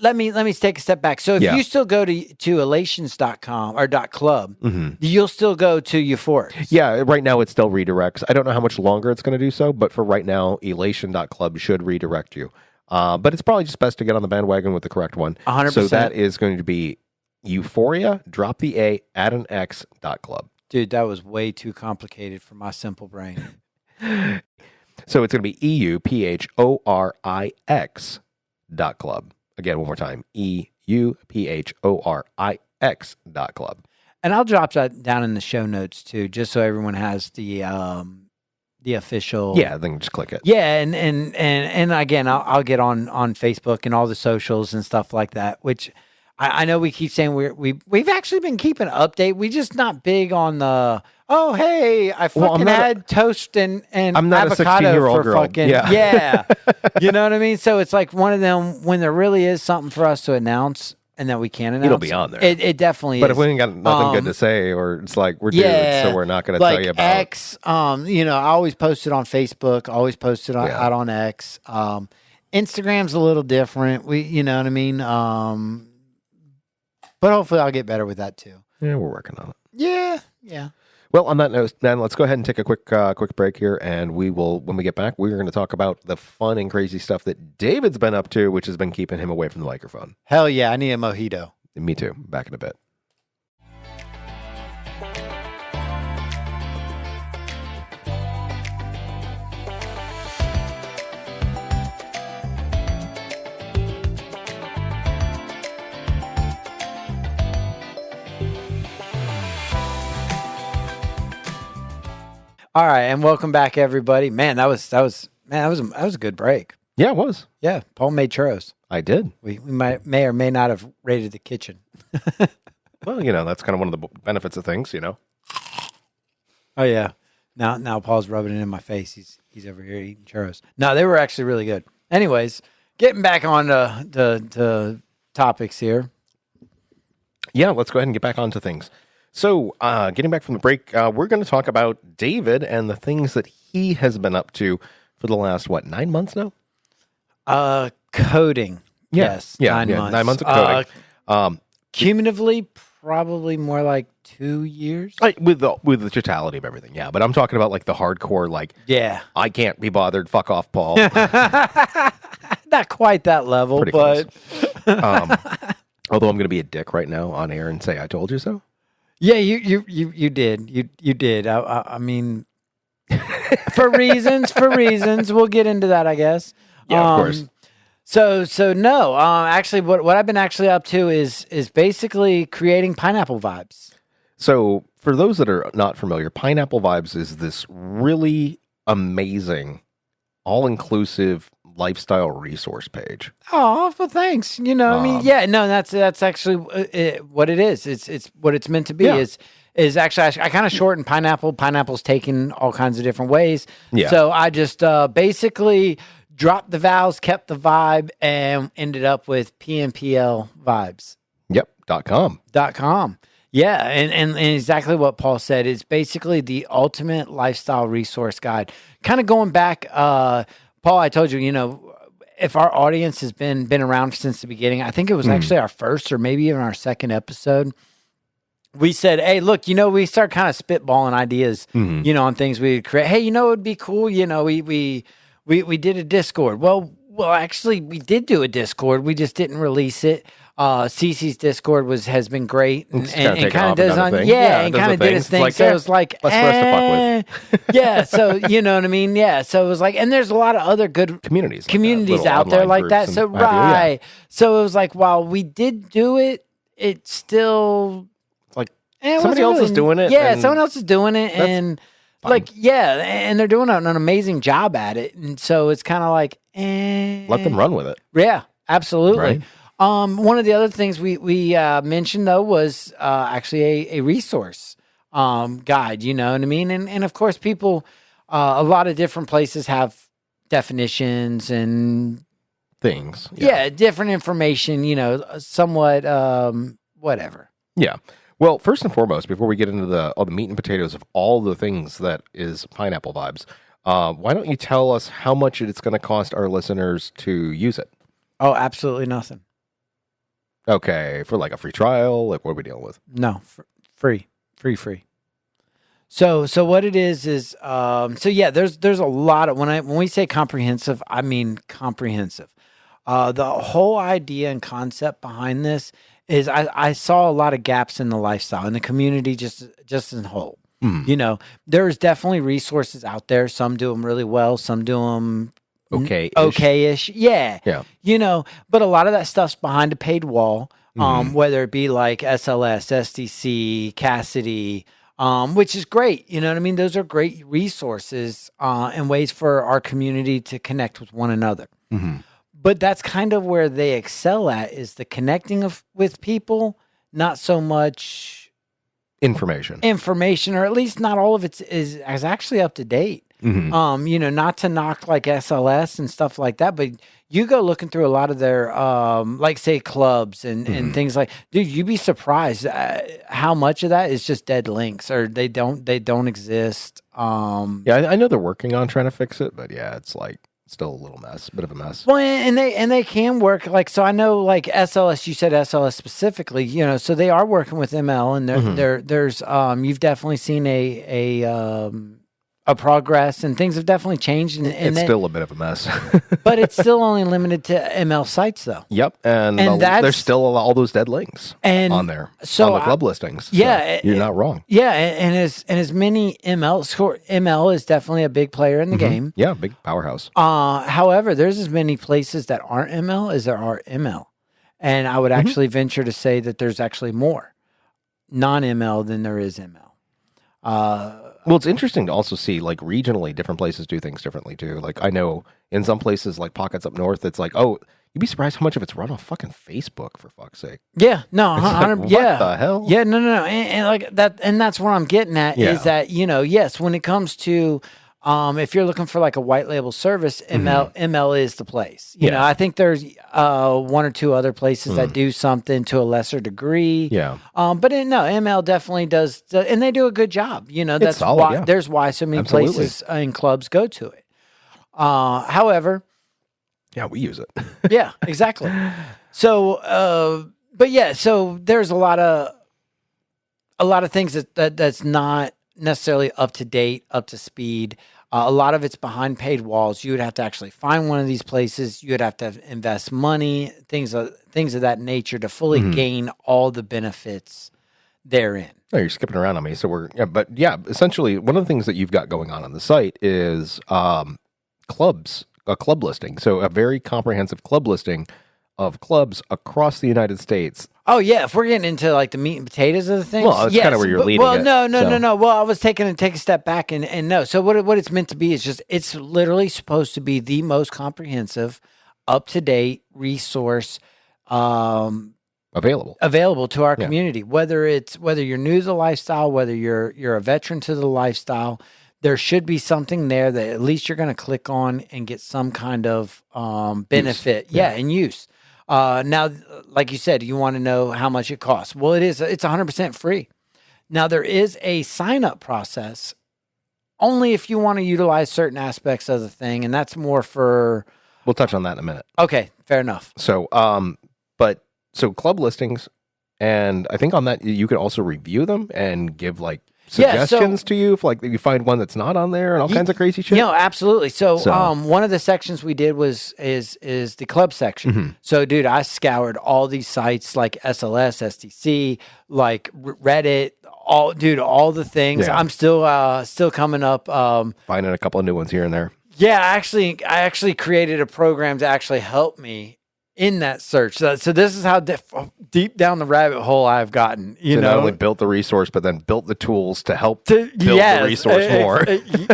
let me take a step back. So if Yeah. you still go to elations.com or .club, Mhm. you'll still go to Euphorix. Yeah, right now it still redirects. I don't know how much longer it's going to do so, but for right now, elation.club should redirect you. But it's probably just best to get on the bandwagon with the correct one. 100%. So that is going to be Euphoria, drop the A, add an X, .club. Dude, that was way too complicated for my simple brain. So it's going to be EUPHORIX .club. Again, one more time, EUPHORIX .club. And I'll drop that down in the show notes too, just so everyone has the official. Yeah, then just click it. Yeah, and again, I'll get on Facebook and all the socials and stuff like that. Which I know we keep saying we've actually been keeping update. We just not big on the. Oh hey, I fucking had toast and I'm not avocado a 16-year-old for girl. fucking Yeah. You know what I mean? So it's like one of them when there really is something for us to announce and that we can announce. It'll be on there. It definitely But is. if we ain't got nothing good to say, or it's like we're dudes, so we're not going to like tell you about X. I always post it on Facebook. Always post it out on X. Instagram's a little different. You know what I mean. But hopefully I'll get better with that too. Yeah, we're working on it. Yeah. Well, on that note, then let's go ahead and take a quick break here, and we will, when we get back, we're going to talk about the fun and crazy stuff that David's been up to, which has been keeping him away from the microphone. Hell yeah, I need a mojito. Me too. Back in a bit. All right, and welcome back, everybody. Man, that was a good break. Yeah, it was. Yeah, Paul made churros. I did. We may or may not have raided the kitchen. Well, that's kind of one of the benefits of things, Oh yeah. Now Paul's rubbing it in my face. He's over here eating churros. No, they were actually really good. Anyways, getting back on to topics here. Yeah, let's go ahead and get back onto things. So, getting back from the break, we're going to talk about David and the things that he has been up to for the last, 9 months now? Coding. Yes. 9 months. 9 months of coding. Cumulatively, probably more like 2 years. With the totality of everything, yeah. But I'm talking about like the hardcore, yeah. I can't be bothered, fuck off, Paul. Not quite that level, Pretty but although I'm going to be a dick right now on air and say I told you so. Yeah, you did. You did. I mean, for reasons. We'll get into that, I guess. Yeah, of course. So no. Actually, what I've been actually up to is basically creating Pineapple Vibes. So for those that are not familiar, Pineapple Vibes is this really amazing, all-inclusive lifestyle resource page. Oh, well, thanks. I mean, yeah, no, that's actually what it is. It's what it's meant to be. Yeah. Is actually I kind of shortened pineapple. Pineapple's taken all kinds of different ways. Yeah. So I just basically dropped the vowels, kept the vibe, and ended up with PNPL Vibes. Yep. .com. .com. Yeah, and exactly what Paul said. It's basically the ultimate lifestyle resource guide. Kind of going back, Paul, I told you, if our audience has been around since the beginning, I think it was actually our first or maybe even our second episode. We said, hey, look, we start kind of spitballing ideas, on things we would create. Hey, it would be cool. We did a Discord. Well, actually, we did do a Discord. We just didn't release it. Cece's Discord has been great and kind of does and kind of did his thing. Like, so it was like, less for us to fuck with. Yeah. So you know what I mean? Yeah. So it was like, and therere's a lot of other good communities out there like that. So right. So it was like, while we did do it, it's still. Somebody else is doing it. Yeah, someone else is doing it. And fine. And they're doing an amazing job at it. And so it's kind of like, let them run with it. Yeah, absolutely. Right. One of the other things we mentioned, though, was actually a resource guide, you know what I mean? And of course, people, a lot of different places have definitions and things. Yeah, different information, somewhat whatever. Yeah. Well, first and foremost, before we get into all the meat and potatoes of all the things that is Pineapple Vibes, why don't you tell us how much it's going to cost our listeners to use it? Oh, absolutely nothing. Okay, for like a free trial, like what are we dealing with? No, free. So what it is, there's a lot of when we say comprehensive, I mean comprehensive. The whole idea and concept behind this is I saw a lot of gaps in the lifestyle in the community, just as a whole. There's definitely resources out there. Some do them really well. Some do them okay-ish. Yeah. But a lot of that stuff's behind a paid wall, whether it be like SLS, SDC, Cassidy, which is great. You know what I mean? Those are great resources and ways for our community to connect with one another. But that's kind of where they excel at, is the connecting with people, not so much information, or at least not all of it is actually up to date. Not to knock like SLS and stuff like that, but you go looking through a lot of their, like say clubs and things like, dude, you'd be surprised how much of that is just dead links or they don't exist. I know they're working on trying to fix it, but yeah, it's like still a little bit of a mess. Well, and they can work so I know like SLS, you said SLS specifically, so they are working with ML and there's you've definitely seen a progress and things have definitely changed. And it's still a bit of a mess. But it's still only limited to ML sites though. Yep. And there's still all those dead links on there. So on the club listings. Yeah. So you're not wrong. Yeah. And as many ML is definitely a big player in the game. Yeah. Big powerhouse. However, there's as many places that aren't ML as there are ML. And I would actually venture to say that there's actually more non-ML than there is ML. Well, it's interesting to also see, like, regionally, different places do things differently, too. Like, I know in some places, like pockets up north, it's like, oh, you'd be surprised how much of it's run on fucking Facebook, for fuck's sake. Yeah, no, like, what the hell? Yeah, no. And like that, and that's what I'm getting at is that, yes, when it comes to, if you're looking for like a white label service, ML is the place. You know, I think there's one or two other places that do something to a lesser degree. Yeah. But ML definitely does, and they do a good job. That's solid, there's why so many places and clubs go to it. However, yeah, we use it. Yeah, exactly. So, so there's a lot of things that's not necessarily up to date, up to speed. A lot of it's behind paid walls. You would have to actually find one of these places. You would have to invest money, things of that nature to fully gain all the benefits therein. Oh, you're skipping around on me. So essentially one of the things that you've got going on the site is clubs, a club listing. So a very comprehensive club listing of clubs across the United States. Oh yeah, if we're getting into like the meat and potatoes of the things, well, that's kind of where you're leading. Well, no. Well, I was take a step back and no. So what it's meant to be is it's literally supposed to be the most comprehensive, up to date resource available to our community. Whether you're new to the lifestyle, whether you're a veteran to the lifestyle, there should be something there that at least you're going to click on and get some kind of benefit, and use. Now, like you said, you want to know how much it costs. Well, it's 100% free. Now, there is a sign-up process only if you want to utilize certain aspects of the thing, and that's more for We'll touch on that in a minute. Okay, fair enough. So, so club listings, and I think on that you can also review them and give like suggestions to you if like you find one that's not on there and all kinds of crazy shit. No, absolutely. So, one of the sections we did is the club section. Mm-hmm. So, dude, I scoured all these sites like SLS, STC, like Reddit, all the things. Yeah. I'm still coming up. Finding a couple of new ones here and there. Yeah, I actually created a program to actually help me in that search. So this is how deep down the rabbit hole I've gotten. You know, not only built the resource, but then built the tools to help build the resource more.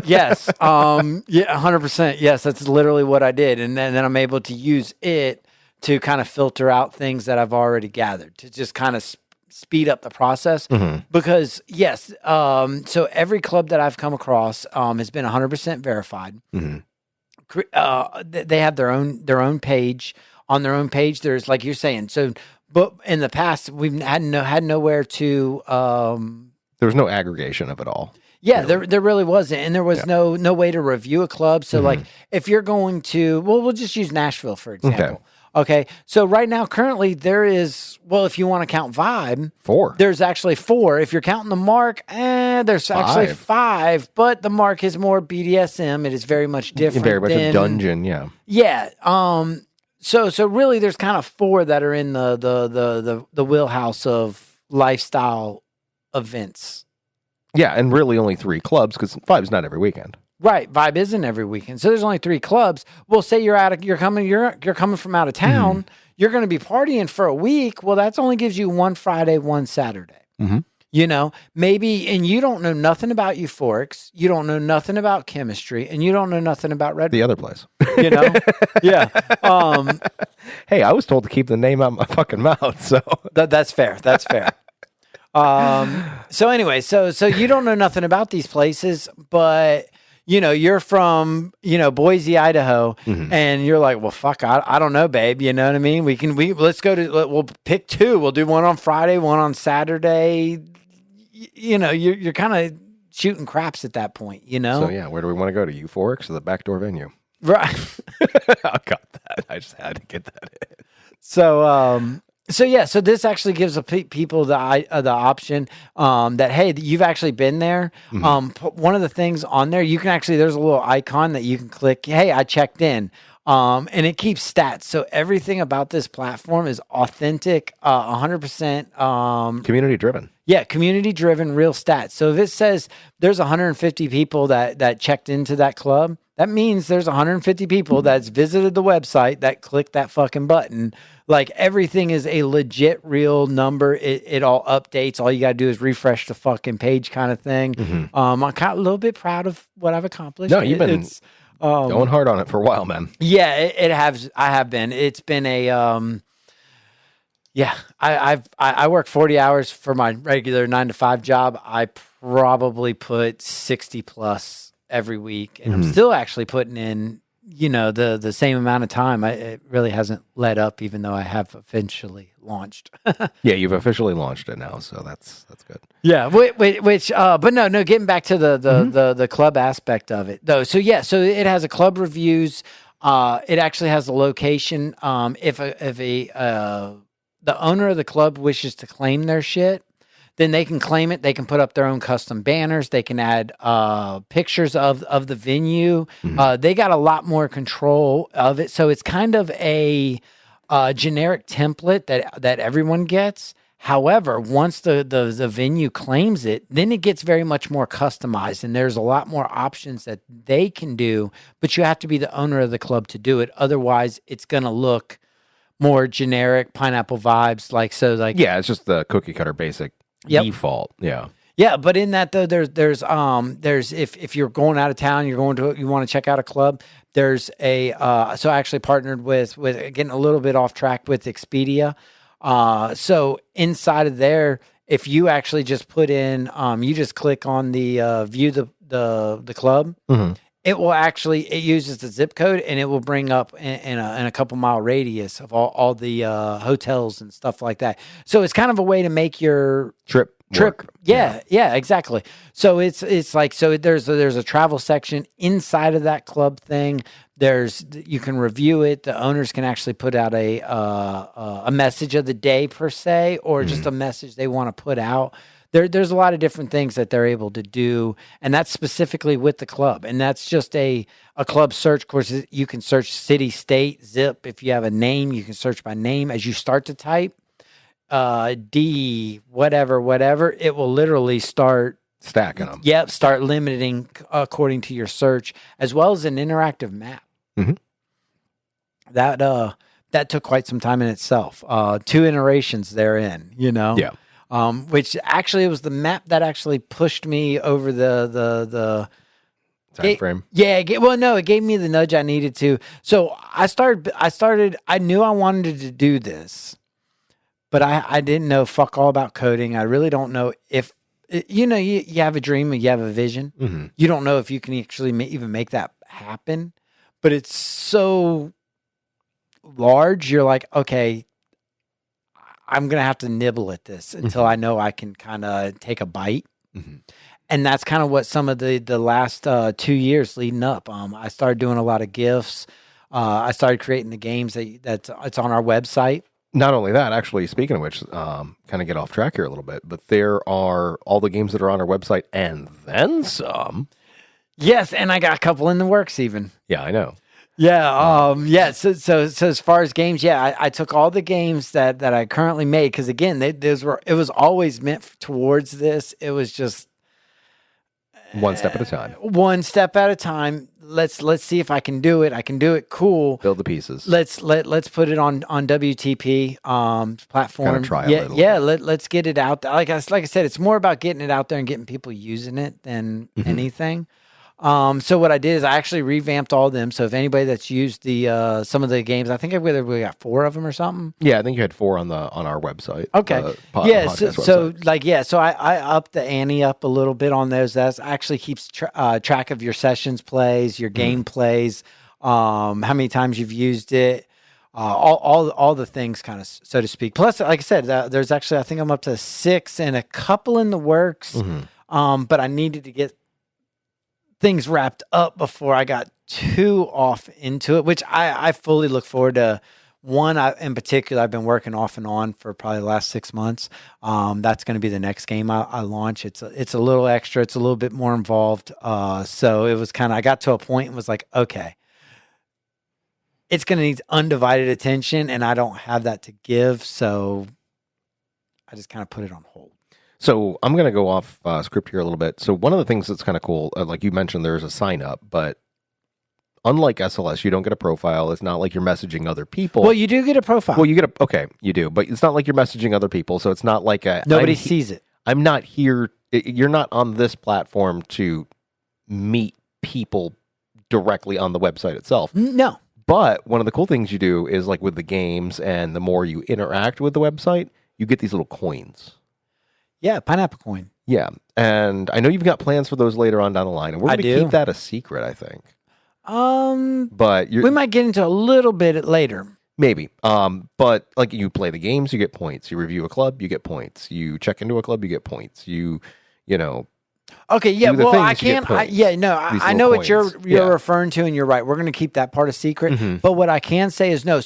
Yes, 100%. Yes, that's literally what I did, and then I'm able to use it to kind of filter out things that I've already gathered to just kind of speed up the process. Mm-hmm. Because yes, so every club that I've come across has been 100% verified. Mm-hmm. They have their own page. On their own page, there's like you're saying. So, but in the past, we've had nowhere to. There was no aggregation of it all. Yeah, really. There really wasn't, and there was no way to review a club. So, like, if you're going to, we'll just use Nashville for example. Okay. So right now, currently, there is, if you want to count Vibe, 4. There's actually 4. If you're counting the Mark, there's 5. actually 5. But the Mark is more BDSM. It is very much different. Very much a dungeon. Yeah. Yeah. So really, there's kind of 4 that are in the wheelhouse of lifestyle events. Yeah, and really only 3 clubs because Vibe's not every weekend. Right, Vibe isn't every weekend, so there's only 3 clubs. Well, say you're coming from out of town, you're going to be partying for a week. Well, that only gives you 1 Friday, 1 Saturday. Mm-hmm. You know, maybe, and you don't know nothing about Euphorix, you don't know nothing about chemistry, and you don't know nothing about Red. The other place, you know, yeah. Hey, I was told to keep the name out of my fucking mouth, so that's fair. That's fair. So anyway, so you don't know nothing about these places, but you know, you're from, Boise, Idaho, and you're like, well, fuck, I don't know, babe. You know what I mean? Let's go we'll pick 2. We'll do one on Friday, one on Saturday. You're kind of shooting craps at that point, So yeah, where do we want to go, to Euphorix or the backdoor venue? Right. I got that. I just had to get that in. So this actually gives people the option that, hey, you've actually been there. One of the things on there, you can actually, there's a little icon that you can click. Hey, I checked in, and it keeps stats. So everything about this platform is authentic, 100%. Community driven. Yeah, community driven, real stats. So if it says there's 150 people that checked into that club, that means there's 150 people that's visited the website that clicked that fucking button. Like, everything is a legit real number. It all updates. All you got to do is refresh the fucking page, kind of thing. I'm kind of a little bit proud of what I've accomplished. No, you've been going hard on it for a while, man. Yeah, I have been. It's been a yeah. I work 40 hours for my regular 9-to-5 job. I probably put 60 plus every week, and I'm still actually putting in, the same amount of time. It really hasn't let up, even though I have officially launched. Yeah, you've officially launched it now, so that's good. Yeah, but no. Getting back to the club aspect of it, though. So yeah, so it has a club reviews. It actually has a location. If the owner of the club wishes to claim their shit, then they can claim it. They can put up their own custom banners. They can add pictures of the venue. They got a lot more control of it. So it's kind of a generic template that everyone gets. However, once the venue claims it, then it gets very much more customized, and there's a lot more options that they can do, but you have to be the owner of the club to do it. Otherwise, it's going to look more generic Pineapple Vibes, yeah, it's just the cookie cutter basic default. Yeah, but in that though, there's if you're going out of town, you want to check out a club. There's so I actually partnered with getting a little bit off track with Expedia. So inside of there, if you actually just put in, you just click on the view the club. It will actually, it uses the zip code, and it will bring up in a couple mile radius of all the hotels and stuff like that. So it's kind of a way to make your trip. Yeah, exactly. So it's like, so there's a travel section inside of that club thing. You can review it. The owners can actually put out a message of the day per se, or just a message they want to put out. There's a lot of different things that they're able to do, and that's specifically with the club. And that's just a club search. Of course, you can search city, state, zip. If you have a name, you can search by name. As you start to type D, whatever, it will literally start stacking them. Yep, start limiting according to your search, as well as an interactive map. Mm-hmm. That took quite some time in itself. 2 iterations therein, Yeah. Which actually it was the map that actually pushed me over the time frame. Yeah, it gave me the nudge I needed to. So I knew I wanted to do this, but I didn't know fuck all about coding. I really don't know if you have a dream, you have a vision. Mm-hmm. You don't know if you can actually even make that happen, but it's so large. You're like, okay, I'm going to have to nibble at this until I know I can kind of take a bite. Mm-hmm. And that's kind of what some of the last 2 years leading up. I started doing a lot of GIFs. I started creating the games it's on our website. Not only that, actually, speaking of which, kind of get off track here a little bit, but there are all the games that are on our website and then some. Yes, and I got a couple in the works even. Yeah, I know. Yeah, So as far as games, I took all the games that I currently made, because again, it was always meant towards this. It was just one step at a time. One step at a time. Let's see if I can do it. I can do it. Cool. Build the pieces. Let's put it on WTP platform. Kind of try a little. Let's get it out there. Like I said, it's more about getting it out there and getting people using it than anything. So what I did is I actually revamped all of them. So if anybody that's used the some of the games, I think we got 4 of them or something. Yeah, I think you had 4 on our website. Okay. Website. So I upped the ante up a little bit on those. That actually keeps track of your sessions plays, your game plays, how many times you've used it, all the things, kind of, so to speak. Plus, like I said, there's actually, I think I'm up to 6 and a couple in the works. But I needed to get things wrapped up before I got too off into it, which I fully look forward to. One in particular, I've been working off and on for probably the last 6 months. That's going to be the next game I launch. It's a little extra. It's a little bit more involved. So it was I got to a point and was like, okay, it's going to need undivided attention, and I don't have that to give. So I just kind of put it on hold. So I'm going to go off script here a little bit. So one of the things that's kind of cool, like you mentioned, there's a sign up, but unlike SLS, you don't get a profile. It's not like you're messaging other people. Well, you do get a profile. Well, you do, but it's not like you're messaging other people. So it's not like nobody sees it. I'm not here. You're not on this platform to meet people directly on the website itself. No. But one of the cool things you do is, like with the games, and the more you interact with the website, you get these little coins. Yeah, pineapple coin. Yeah, and I know you've got plans for those later on down the line, and we're going to keep that a secret, I think. But we might get into a little bit later. Maybe. But like, you play the games, you get points. You review a club, you get points. You check into a club, you get points. You know. Okay, yeah. Well, I can't. I know what you're referring to, and you're right. We're going to keep that part a secret. But what I can say is no.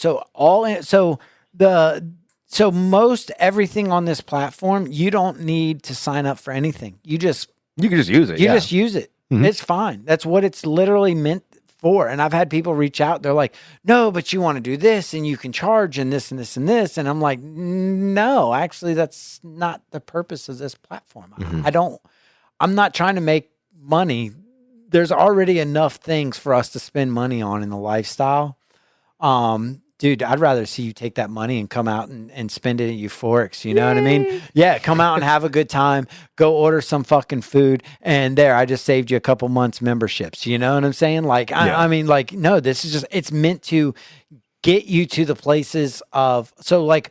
So most everything on this platform, you don't need to sign up for anything. You can just use it. Just use it. It's fine. That's what it's literally meant for. And I've had people reach out. They're like, no, but you want to do this, and you can charge and this and this and this. And I'm like, no, actually, that's not the purpose of this platform. I'm not trying to make money. There's already enough things for us to spend money on in the lifestyle. Dude, I'd rather see you take that money and come out and spend it at Euphorix. You know what I mean? Yeah, come out and have a good time. Go order some fucking food. And there, I just saved you a couple months memberships. You know what I'm saying? Like, I mean, like, no, this is just, it's meant to get you to the places of, so like,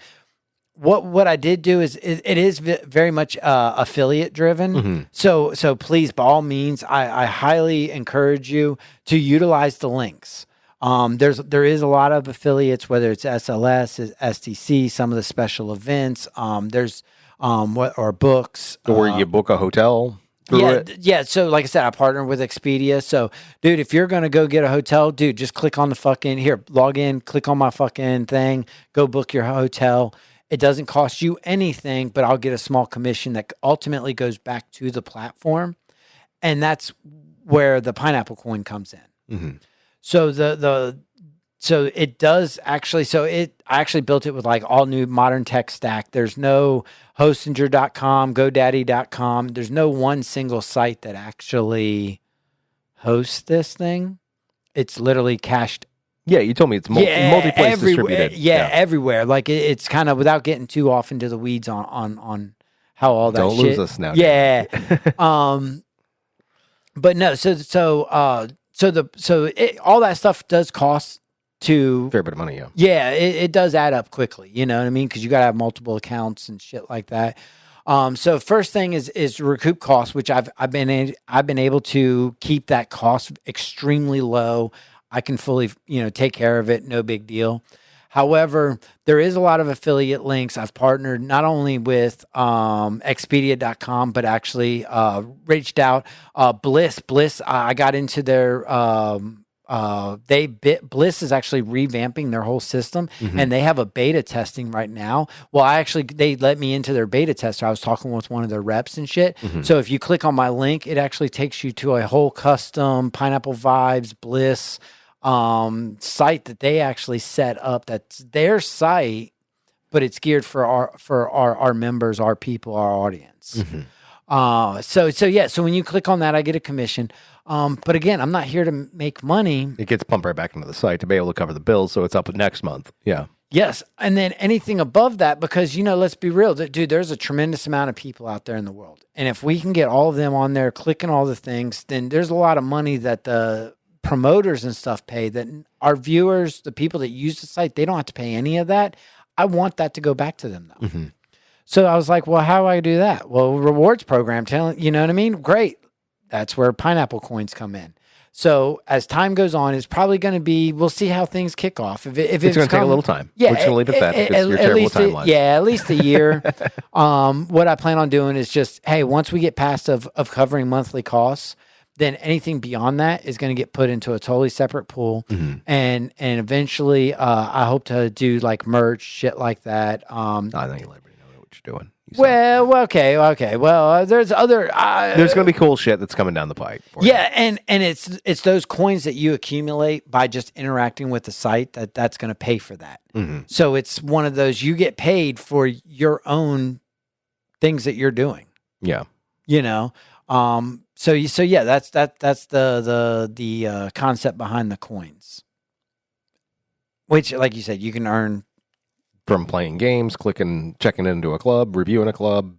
what I did do is it is very much affiliate driven. So please, by all means, I highly encourage you to utilize the links. There is a lot of affiliates, whether it's SLS, STC, some of the special events. There's or books, or you book a hotel. through it? Yeah. So, like I said, I partner with Expedia. So, dude, if you're gonna go get a hotel, dude, just click on the fucking log in, click on my fucking thing, go book your hotel. It doesn't cost you anything, but I'll get a small commission that ultimately goes back to the platform, and that's where the pineapple coin comes in. Mm-hmm. So so it does actually. I actually built it with like all new modern tech stack. There's no hostinger.com, GoDaddy.com. There's no one single site that actually hosts this thing. It's literally cached. Yeah, you told me it's multi-place distributed. Yeah, everywhere. Like it's kind of, without getting too off into the weeds on how all that Don't shit. lose us now. Yeah. But no, all that stuff does cost to fair bit of money, yeah. Yeah, it does add up quickly. You know what I mean? Because you got to have multiple accounts and shit like that. So first thing is recoup costs, which I've been able to keep that cost extremely low. I can fully take care of it, no big deal. However, there is a lot of affiliate links. I've partnered not only with Expedia.com, but actually reached out. Bliss. I got into their. Bliss is actually revamping their whole system, and they have a beta testing right now. Well, they let me into their beta tester. I was talking with one of their reps and shit. So if you click on my link, it actually takes you to a whole custom PNPL Vibes Bliss site that they actually set up. That's their site, but it's geared for our members, our people, our audience. So when you click on that, I get a commission. But again, I'm not here to make money. It gets pumped right back into the site to be able to cover the bills, so it's up next month. Yeah. Yes, and then anything above that, because let's be real, dude. There's a tremendous amount of people out there in the world, and if we can get all of them on there clicking all the things, then there's a lot of money that the promoters and stuff pay, that our viewers, the people that use the site, they don't have to pay any of that. I want that to go back to them though. So I was like, well, how do I do that? Well, rewards program, you know what I mean? Great. That's where pineapple coins come in. So as time goes on, it's probably going to be, we'll see how things kick off. If it's going to take a little time. Yeah. We're just going to leave it at that because you're terrible timeline. At least a year. What I plan on doing is just, hey, once we get past of covering monthly costs, then anything beyond that is going to get put into a totally separate pool. And eventually, I hope to do like merch, shit like that. I think you'll let everybody know what you're doing. Okay. Well, there's other. There's going to be cool shit that's coming down the pipe. Yeah, and it's those coins that you accumulate by just interacting with the site that's going to pay for that. So it's one of those, you get paid for your own things that you're doing. Yeah. So yeah, that's the concept behind the coins, which, like you said, you can earn from playing games, checking into a club, reviewing a club,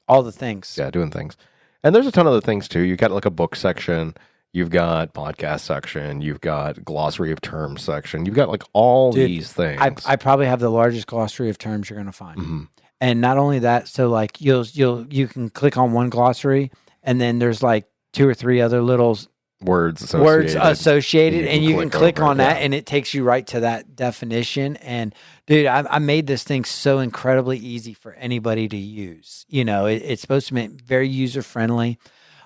all the things. Yeah, doing things. And there's a ton of other things too. You've got like a book section, you've got podcast section, you've got glossary of terms section, you've got like all these things. I probably have the largest glossary of terms you're going to find. And not only that, so like you can click on one glossary, and then there's like 2 or 3 other little words associated, and you can click on that, and it takes you right to that definition. And dude, I made this thing so incredibly easy for anybody to use. It's supposed to be very user friendly.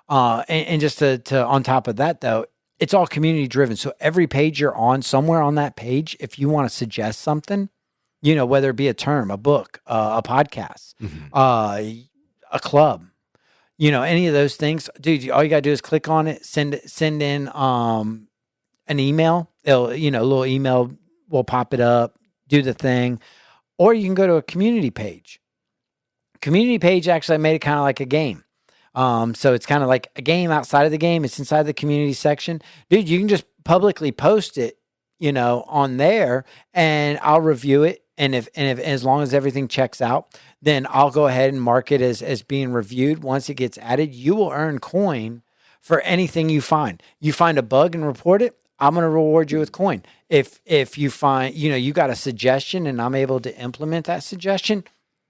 And just to on top of that though, it's all community driven. So every page you're on, somewhere on that page, if you want to suggest something, whether it be a term, a book, a podcast, a club, any of those things, dude, all you gotta do is click on it, send in an email. It'll, a little email will pop it up, do the thing. Or you can go to a community page. Community page, actually, I made it kind of like a game. So it's kind of like a game outside of the game. It's inside the community section. Dude, you can just publicly post it, on there, and I'll review it. And if as long as everything checks out, then I'll go ahead and mark it as being reviewed. Once it gets added, you will earn coin for anything you find. You find a bug and report it, I'm going to reward you with coin. If you find, you got a suggestion and I'm able to implement that suggestion,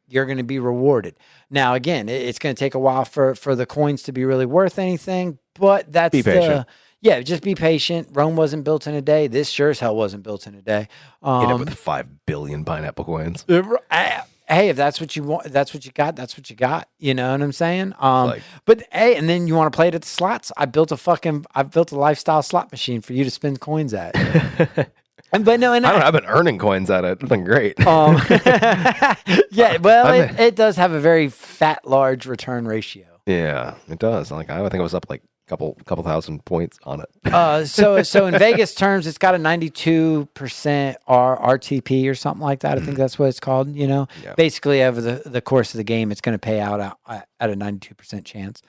you're going to be rewarded. Now, again, it's going to take a while for the coins to be really worth anything, but that's be patient. Just be patient. Rome wasn't built in a day. This sure as hell wasn't built in a day. Hit it with 5 billion pineapple coins. hey, if that's what you want, if that's what you got, that's what you got. You know what I'm saying? Like- But hey, and then you want to play it at the slots. I built a lifestyle slot machine for you to spend coins at. But no, and I've been earning coins at it. It's been great. Yeah, well, it does have a very fat, large return ratio. Yeah, it does. Like I think it was up like couple thousand points on it. So in Vegas terms, it's got a 92% RTP or something like that. I think that's what it's called. You know, basically over the course of the game, it's going to pay out at a 92% chance.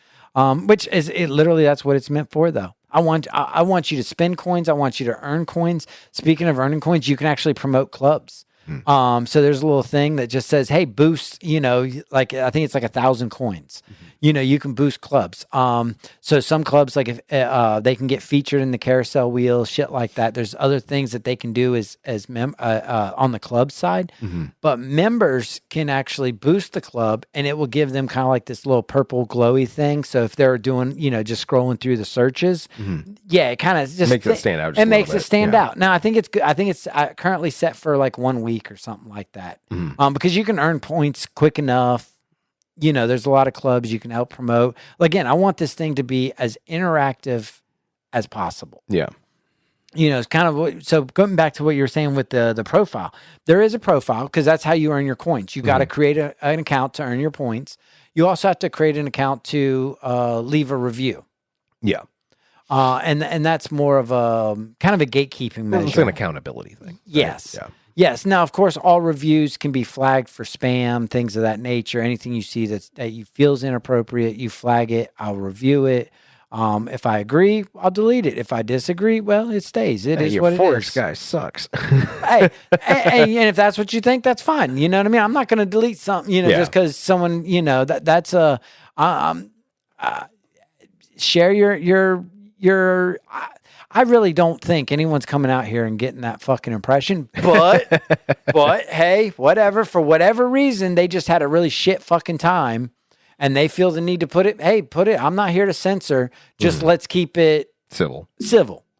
Which is literally that's what it's meant for, though. I want you to spend coins. I want you to earn coins. Speaking of earning coins, you can actually promote clubs. So there's a little thing that just says, hey, boost, you know, like I think it's like 1,000 coins. You know, you can boost clubs. So some clubs, like if they can get featured in the carousel wheel, shit like that. There's other things that they can do as on the club side. But members can actually boost the club, and it will give them kind of like this little purple glowy thing. So if they're doing, you know, just scrolling through the searches, it kind of just makes it stand out. It makes it stand out. Now I think it's good. I think it's currently set for like 1 week or something like that. Because you can earn points quick enough. You know, there's a lot of clubs you can help promote. Again, I want this thing to be as interactive as possible. Yeah. You know, it's kind of so going back to what you were saying with the profile. There is a profile because that's how you earn your coins. You got to create an account to earn your points. You also have to create an account to leave a review. Yeah. And that's more of a kind of a gatekeeping measure. It's an accountability thing. Yes. Yeah. Yes. Now, of course, all reviews can be flagged for spam, things of that nature. Anything you see that you feel is inappropriate, you flag it. I'll review it. If I agree, I'll delete it. If I disagree, well, it stays. It is what it is. Your Euphorix guy sucks. And if that's what you think, that's fine. You know what I mean? I'm not going to delete something, you know, just because someone, you know, that's a share your. I really don't think anyone's coming out here and getting that fucking impression. But hey, whatever. For whatever reason, they just had a really shit fucking time, and they feel the need to put it. Hey, put it. I'm not here to censor. Just let's keep it civil.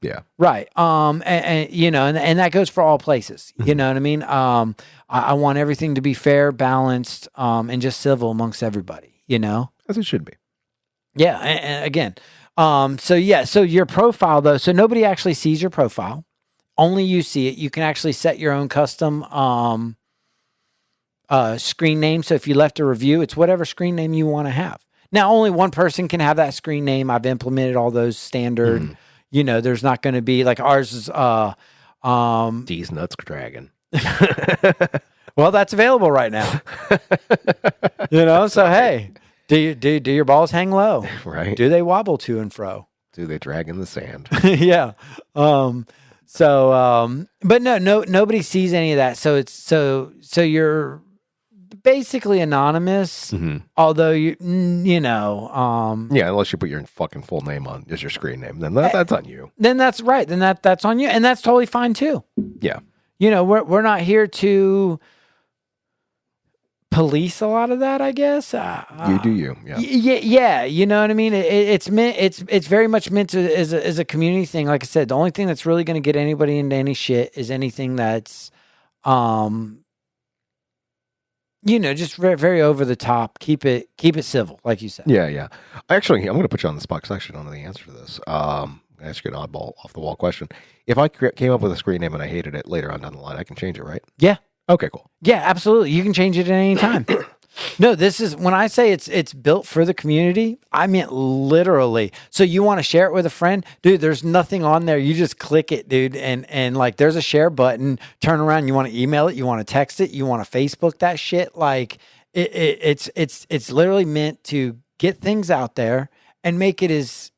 Yeah. Right. And you know, and that goes for all places. You know what I mean? I want everything to be fair, balanced, and just civil amongst everybody. You know, as it should be. Yeah. And again. So your profile though, so nobody actually sees your profile. Only you see it. You can actually set your own custom screen name. So if you left a review, it's whatever screen name you want to have. Now, only one person can have that screen name. I've implemented all those standard, you know, there's not going to be like ours is, D's Nuts Dragon. Well, that's available right now, you know, so hey. Do your balls hang low? Right. Do they wobble to and fro? Do they drag in the sand? Yeah. But nobody sees any of that. So it's so you're basically anonymous. Although you know. Yeah, unless you put your fucking full name on as your screen name, then that's on you. Then that's right. Then that's on you, and that's totally fine too. Yeah. You know, we're not here to police a lot of that, I guess. You do you. Yeah. Yeah. You know what I mean? It's meant. It's very much meant to as a community thing. Like I said, the only thing that's really going to get anybody into any shit is anything that's, you know, just very, very over the top. Keep it civil, like you said. Yeah. Actually, I'm going to put you on the spot because I actually don't know the answer to this. Ask you an oddball, off the wall question. If I came up with a screen name and I hated it later on down the line, I can change it, right? Yeah. Okay, cool. Yeah, absolutely. You can change it at any time. No, this is when I say it's built for the community, I meant literally. So you want to share it with a friend? Dude, there's nothing on there. You just click it, dude. And like there's a share button. Turn around, you want to email it, you want to text it, you want to Facebook that shit. Like it's literally meant to get things out there and make it as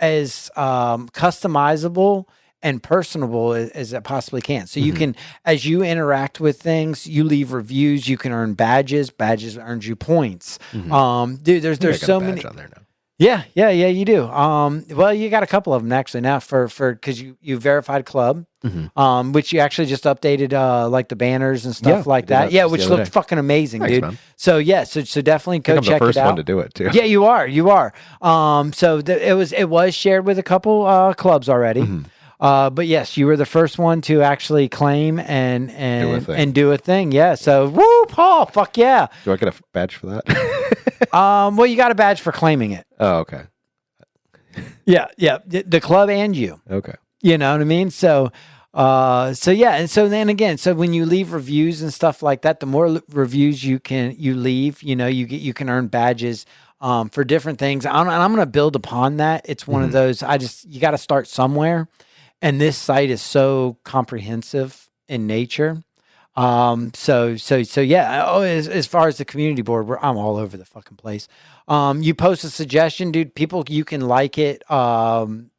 customizable and personable as it possibly can. So you can, as you interact with things, you leave reviews, you can earn badges. Badges earns you points. Dude, there's so many on there now. Yeah, you do. Well, you got a couple of them actually now for because you verified club, which you actually just updated like the banners and stuff like that. Yeah, which looked fucking amazing, Thanks, dude. Man. So yeah, so definitely go check it out. I'm the first one to do it too. Yeah, you are. So it was shared with a couple clubs already. But yes, you were the first one to actually claim and do a thing. Yeah. So woo, Paul, fuck yeah. Do I get a badge for that? Well, you got a badge for claiming it. Oh, okay. Yeah. The club and you. Okay. You know what I mean? So yeah, and so then again, so when you leave reviews and stuff like that, the more reviews you leave, you can earn badges for different things. And I'm going to build upon that. It's one of those. You got to start somewhere, and this site is so comprehensive in nature. So yeah. Oh, as far as the community board, I'm all over the fucking place. You post a suggestion, dude. People, you can like it. Kind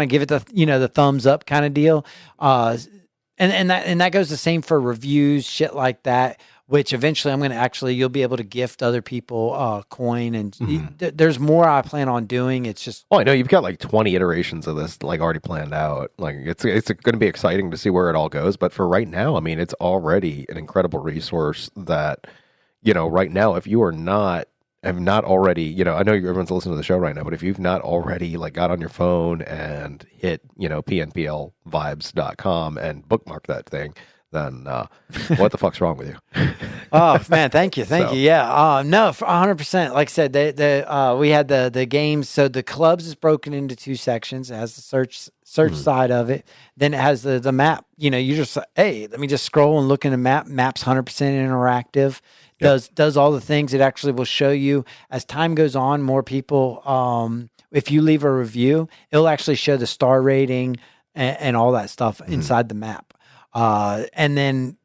of give it the thumbs up kind of deal. And that goes the same for reviews, shit like that, which eventually you'll be able to gift other people coin. And there's more I plan on doing. It's just, I know you've got like 20 iterations of this like already planned out. Like it's going to be exciting to see where it all goes. But for right now, I mean, it's already an incredible resource that, right now, if you have not already, I know everyone's listening to the show right now, but if you've not already like got on your phone and hit, PNPLVibes.com and bookmark that thing, then what the fuck's wrong with you? Oh man, thank you. Yeah, no, for 100%. Like I said, we had the games. So the clubs is broken into two sections. It has the search side of it. Then it has the map. You just let me just scroll and look in the map. Map's 100% interactive. Does all the things. It actually will show you as time goes on. More people. If you leave a review, it'll actually show the star rating and all that stuff inside the map. And then,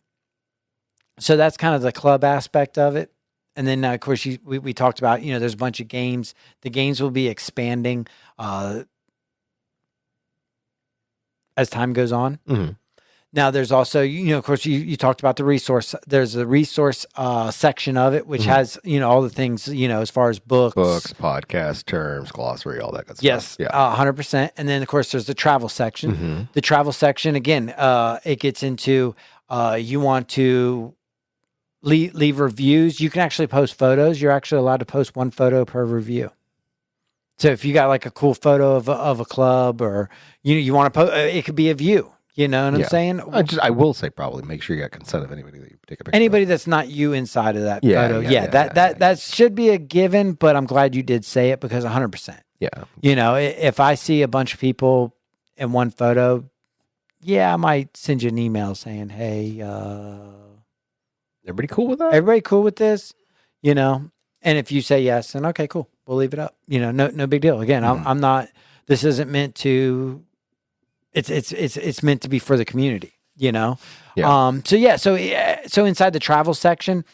so that's kind of the club aspect of it. And then, of course, we talked about, there's a bunch of games. The games will be expanding as time goes on. Mm-hmm. Now, there's also, of course, you talked about the resource. There's a resource section of it, which has, all the things, as far as books, podcast terms, glossary, all that good stuff. Yes, 100%. And then, of course, there's the travel section. Mm-hmm. The travel section, again, it gets into you want to leave reviews. You can actually post photos. You're actually allowed to post one photo per review. So if you got like a cool photo of a club, or you want to post, it could be of you. You know what I'm saying? I will say probably make sure you got consent of anybody that you take a picture of. That's not you inside of that photo. That should be a given, but I'm glad you did say it because 100%. Yeah. If I see a bunch of people in one photo, I might send you an email saying, hey, everybody cool with that? Everybody cool with this? And if you say yes, then okay, cool. We'll leave it up. No big deal. Again, I'm not, this isn't meant to, it's meant to be for the community, Yeah. So inside the travel section,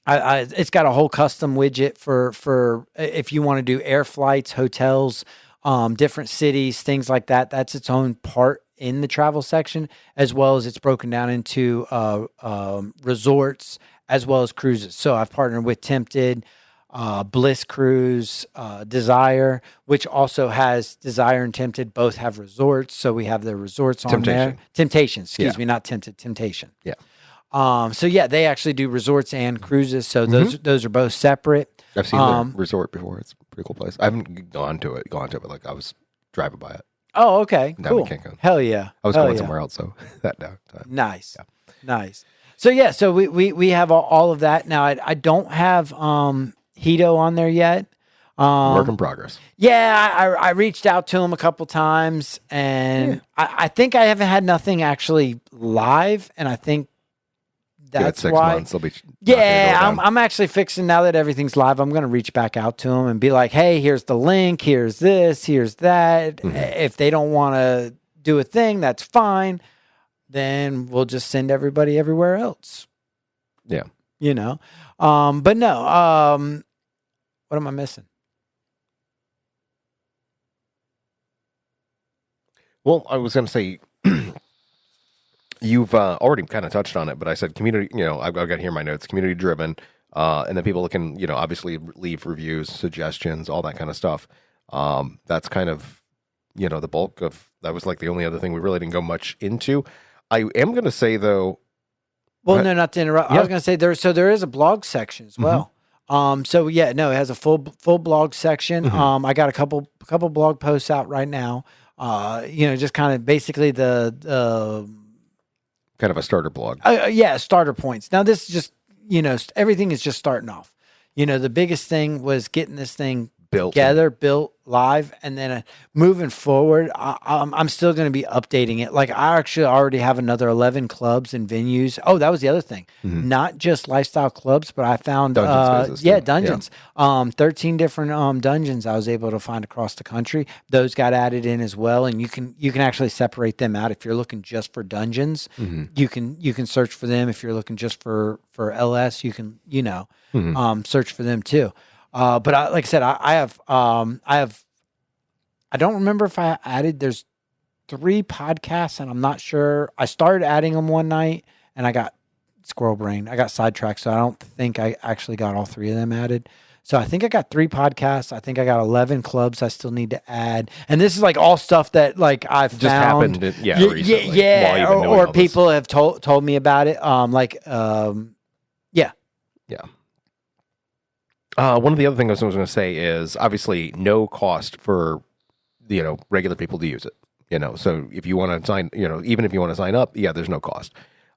it's got a whole custom widget for if you want to do air flights, hotels, different cities, things like that. That's its own part in the travel section, as well as it's broken down into resorts as well as cruises. So I've partnered with Tempted, Bliss Cruise, Desire, which also has Desire and Tempted, both have resorts. So we have the resorts on there. Temptation, excuse me, not Tempted, Temptation. Yeah. They actually do resorts and cruises. So those are both separate. I've seen the resort before. It's a pretty cool place. I haven't gone to it, but like I was driving by it. Oh, okay. Down cool. in Cancun. Hell yeah. I was going somewhere else, so that time. Nice. Yeah. Nice. So we have all of that. Now I don't have Hito on there yet. Work in progress. Yeah, I reached out to him a couple times, and I think I haven't had nothing actually live, and I think that's 6 why. months. They'll be I'm actually fixing, now that everything's live, I'm going to reach back out to him and be like, hey, here's the link, here's this, here's that. Mm-hmm. If they don't want to do a thing, that's fine. Then we'll just send everybody everywhere else. Yeah. But no, what am I missing? Well, I was going to say, you've already kind of touched on it, but I said community, I've got here in my notes, community driven, and then people can, obviously leave reviews, suggestions, all that kind of stuff. That's kind of, the bulk of, that was like the only other thing we really didn't go much into. I am going to say though. Well, no, not to interrupt. Yeah. I was going to say there is a blog section as well. Mm-hmm. It has a full blog section. Mm-hmm. I got a couple blog posts out right now. just kind of basically the Kind of a starter blog. starter points. Now this is just, everything is just starting off. The biggest thing was getting this thing Built together, built live, and then moving forward, I'm still going to be updating it. Like I actually already have another 11 clubs and venues. Oh, that was the other thing. Not just lifestyle clubs, but I found Dungeons dungeons. 13 different dungeons I was able to find across the country. Those got added in as well, and you can actually separate them out. If you're looking just for dungeons, you can search for them. If you're looking just for LS, you can search for them too. But like I said, I don't remember if I added, there's 3 podcasts and I'm not sure. I started adding them one night and I got squirrel brain. I got sidetracked. So I don't think I actually got all 3 of them added. So I think I got 3 podcasts. I think I got 11 clubs I still need to add. And this is like all stuff that like I've just found. Happened. Recently, or people have told me about it. One of the other things I was going to say is obviously no cost for, regular people to use it. So if you want to sign, even if you want to sign up, there's no cost.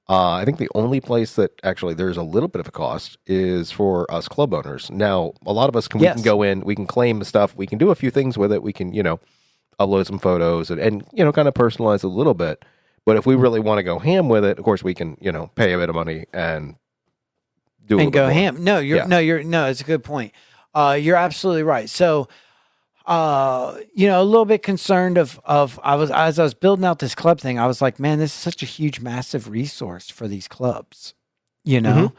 I think the only place that actually there's a little bit of a cost is for us club owners. Now, a lot of us we can go in, we can claim the stuff, we can do a few things with it, we can, upload some photos and kind of personalize it a little bit. But if we really want to go ham with it, of course we can, pay a bit of money and do and go ham. No, it's a good point. You're absolutely right. So, a little bit concerned as I was building out this club thing, I was like, man, this is such a huge, massive resource for these clubs, and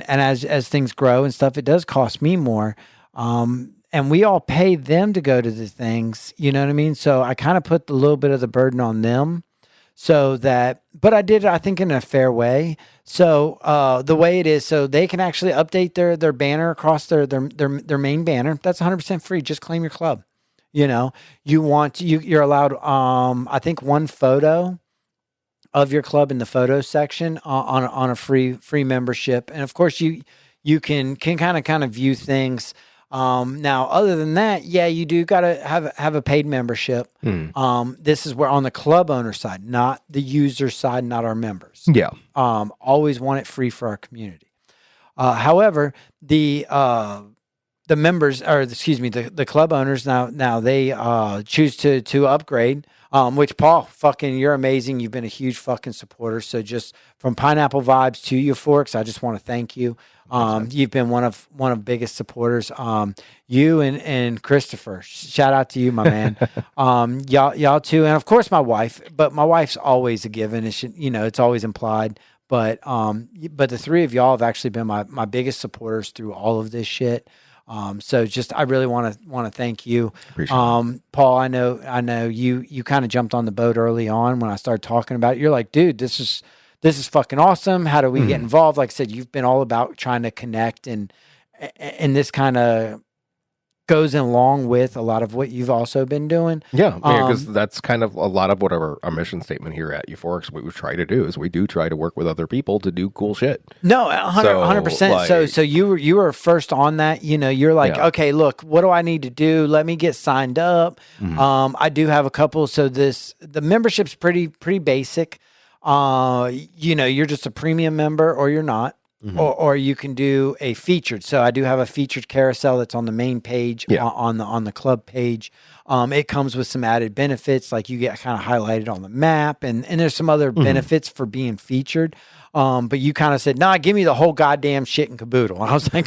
as things grow and stuff, it does cost me more. And we all pay them to go to the things, you know what I mean? So I kind of put a little bit of the burden on them. But I did it, I think, in a fair way. So the way it is, so they can actually update their banner across their main banner. That's 100% free. Just claim your club. You're allowed, I think, 1 photo of your club in the photo section on a free membership. And of course, you can kind of view things. Now, other than that, you do got to have a paid membership. This is where on the club owner side, not the user side, not our members. Yeah. Always want it free for our community. However, the members, the club owners now they choose to upgrade. Which Paul, fucking, you're amazing. You've been a huge fucking supporter. So just from PNPL Vibes to Euphorix, I just want to thank you. You've been one of biggest supporters. You and Christopher, shout out to you, my man. Y'all too, and of course my wife. But my wife's always a given. It's always implied. But the 3 of y'all have actually been my biggest supporters through all of this shit. So just I really want to thank you. Paul, I know you kind of jumped on the boat early on when I started talking about it. You're like, dude, this is fucking awesome. How do we get involved? Like I said, you've been all about trying to connect, and this kind of goes along with a lot of what you've also been doing. Yeah, because that's kind of a lot of what our mission statement here at Euphorix, what we try to do is we do try to work with other people to do cool shit. No, 100%. So you were first on that. You're like, okay, look, what do I need to do? Let me get signed up. I do have a couple. So the membership's pretty basic. You're just a premium member or you're not. Or you can do a featured. So I do have a featured carousel that's on the main page, on the club page. It comes with some added benefits, like you get kind of highlighted on the map, and there's some other benefits for being featured. But you kind of said, nah, give me the whole goddamn shit and caboodle. And I was like,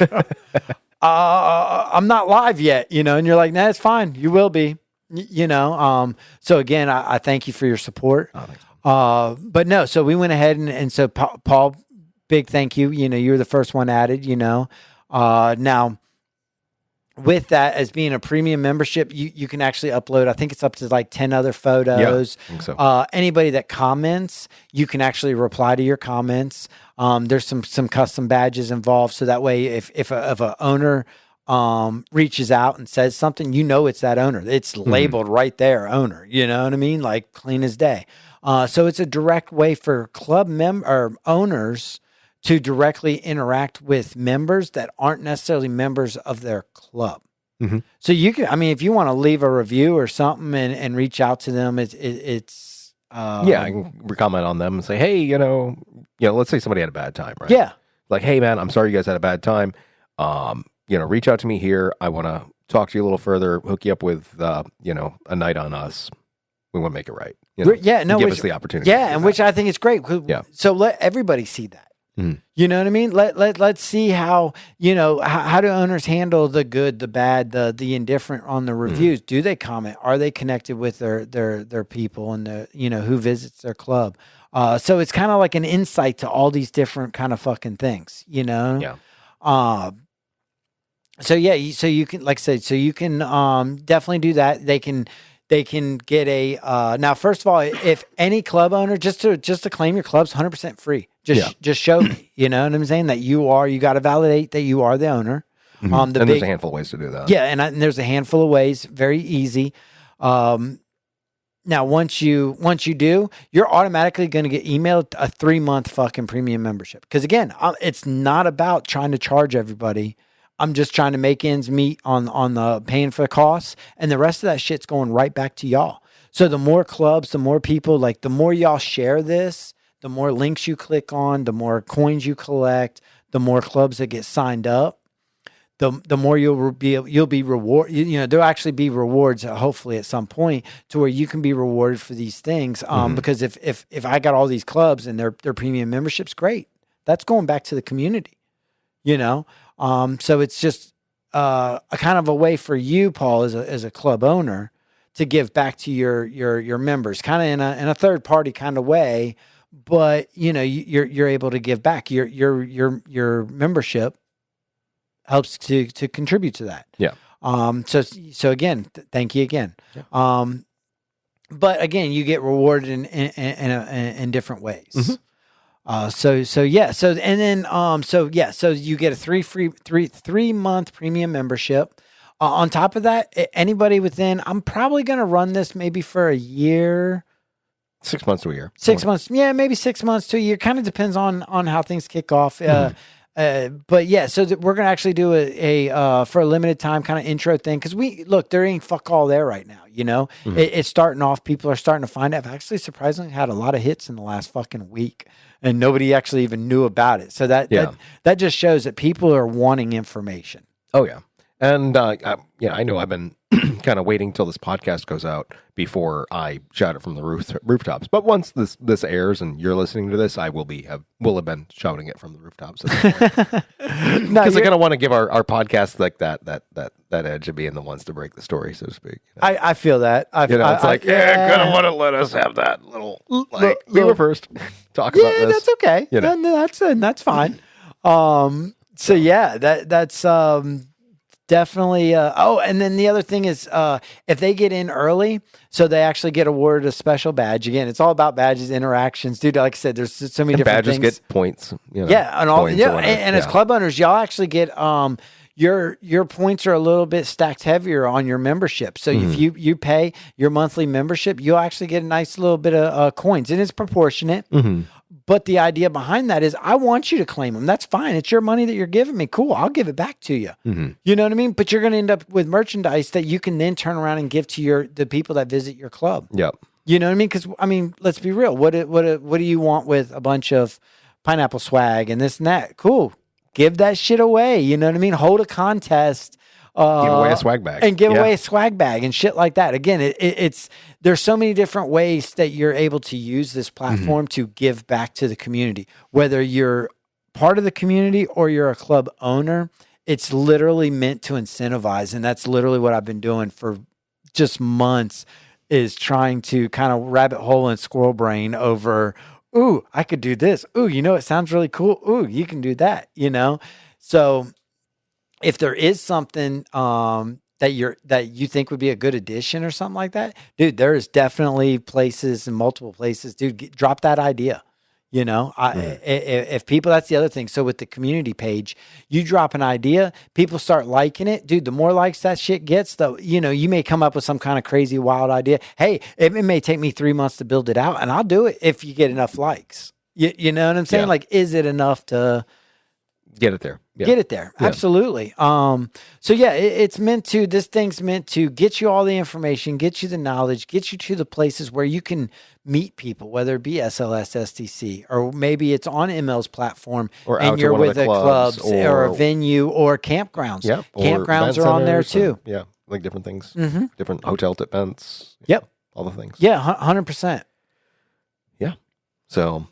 I'm not live yet, and you're like, nah, it's fine. You will be, So again, I thank you for your support. But no, so we went ahead and so Paul, big thank you. You were the first one added, now with that as being a premium membership, you can actually upload, I think it's up to like 10 other photos. Yeah, I think so. Anybody that comments, you can actually reply to your comments. There's some custom badges involved. So that way, if a owner, reaches out and says something, it's that owner. It's labeled right there, owner, you know what I mean? Like clean as day. So it's a direct way for club owners to directly interact with members that aren't necessarily members of their club. Mhm. So you can, I mean, if you want to leave a review or something and reach out to them, it's Yeah, I can comment on them and say, hey, let's say somebody had a bad time, right? yeah. Like, hey, man, I'm sorry you guys had a bad time. Reach out to me here. I want to talk to you a little further, hook you up with, a night on us. We want to make it right. Yeah, no, give us the opportunity. Yeah, and which I think is great. Yeah. So let everybody see that. Mhm. You know what I mean? Let's see how, how do owners handle the good, the bad, the indifferent on the reviews? Do they comment? Are they connected with their people and who visits their club? So it's kind of like an insight to all these different kind of fucking things, Yeah. So yeah, so you can, like I said, so you can definitely do that. They can get a now. First of all, if any club owner just to claim your club's 100% free, just show me. You know what I'm saying? That you got to validate that you are the owner. And there's a handful of ways to do that. Yeah, and there's a handful of ways. Very easy. Now, once you do, you're automatically going to get emailed a 3-month fucking premium membership. Because again, it's not about trying to charge everybody. I'm just trying to make ends meet on the paying for the costs, and the rest of that shit's going right back to y'all. So the more clubs, the more people, like the more y'all share this, the more links you click on, the more coins you collect, the more clubs that get signed up, the more you'll be rewarded. There'll actually be rewards, hopefully at some point, to where you can be rewarded for these things. Because if I got all these clubs and their premium memberships, great. That's going back to the community. So it's just a kind of a way for you, Paul, as a club owner, to give back to your members, kind of in a third party kind of way. But you're able to give back. Your membership helps to contribute to that. Yeah. So again, thank you again. Yeah. But again, you get rewarded in different ways. So you get a 3-month premium membership. On top of that, anybody within, I'm probably going to run this maybe for a year. 6 months to a year. 6 months. Yeah, maybe 6 months to a year. Kind of depends on how things kick off. But yeah, so we're going to actually do a for a limited time kind of intro thing. Cause there ain't fuck all there right now. It's starting off. People are starting to find out. I've actually surprisingly had a lot of hits in the last fucking week and nobody actually even knew about it. So that just shows that people are wanting information. Oh yeah. And, I know I've been kind of waiting till this podcast goes out before I shout it from the rooftops. But once this airs and you're listening to this, I will have been shouting it from the rooftops. Because I kind of want to give our podcast like that edge of being the ones to break the story, so to speak. I feel that. Kind of want to let us have that little we were first. Talk about this. Yeah, that's okay. That's fine. So yeah, that's definitely. And then the other thing is, if they get in early, so they actually get awarded a special badge. Again, it's all about badges, interactions, dude. Like I said, there's so many different badges things. Get points. Yeah, and all. And as club owners, y'all actually get your points are a little bit stacked heavier on your membership. So if you pay your monthly membership, you'll actually get a nice little bit of coins, and it's proportionate. But the idea behind that is I want you to claim them. That's fine. It's your money that you're giving me. Cool. I'll give it back to you. You know what I mean? But you're going to end up with merchandise that you can then turn around and give to the people that visit your club. Yep. You know what I mean? Because, let's be real. What do you want with a bunch of pineapple swag and this and that? Cool. Give that shit away. You know what I mean? Hold a contest. Give away a swag bag. And give away a swag bag and shit like that. Again, there's so many different ways that you're able to use this platform to give back to the community. Whether you're part of the community or you're a club owner, it's literally meant to incentivize. And that's literally what I've been doing for just months, is trying to kind of rabbit hole and squirrel brain over, ooh, I could do this. Ooh, it sounds really cool. Ooh, you can do that, So if there is something that you think would be a good addition or something like that, dude, there is definitely places and multiple places, dude. Drop that idea. If people, that's the other thing. So with the community page, you drop an idea, people start liking it, dude. The more likes that shit gets, you may come up with some kind of crazy wild idea. Hey, it may take me 3 months to build it out, and I'll do it if you get enough likes. You know what I'm saying? Yeah. Like, is it enough to? Get it there. Yeah. Get it there. Yeah. Absolutely. So yeah, this thing's meant to get you all the information, get you the knowledge, get you to the places where you can meet people, whether it be SLS, STC, or maybe it's on ML's platform Or and out to you're one of with the a clubs, clubs or a venue or campgrounds. Yeah. Or Campgrounds event are on there centers too. yeah. Like different things, Mm-hmm. different hotel events. Yep. All the things. Yeah, 100%. Yeah. So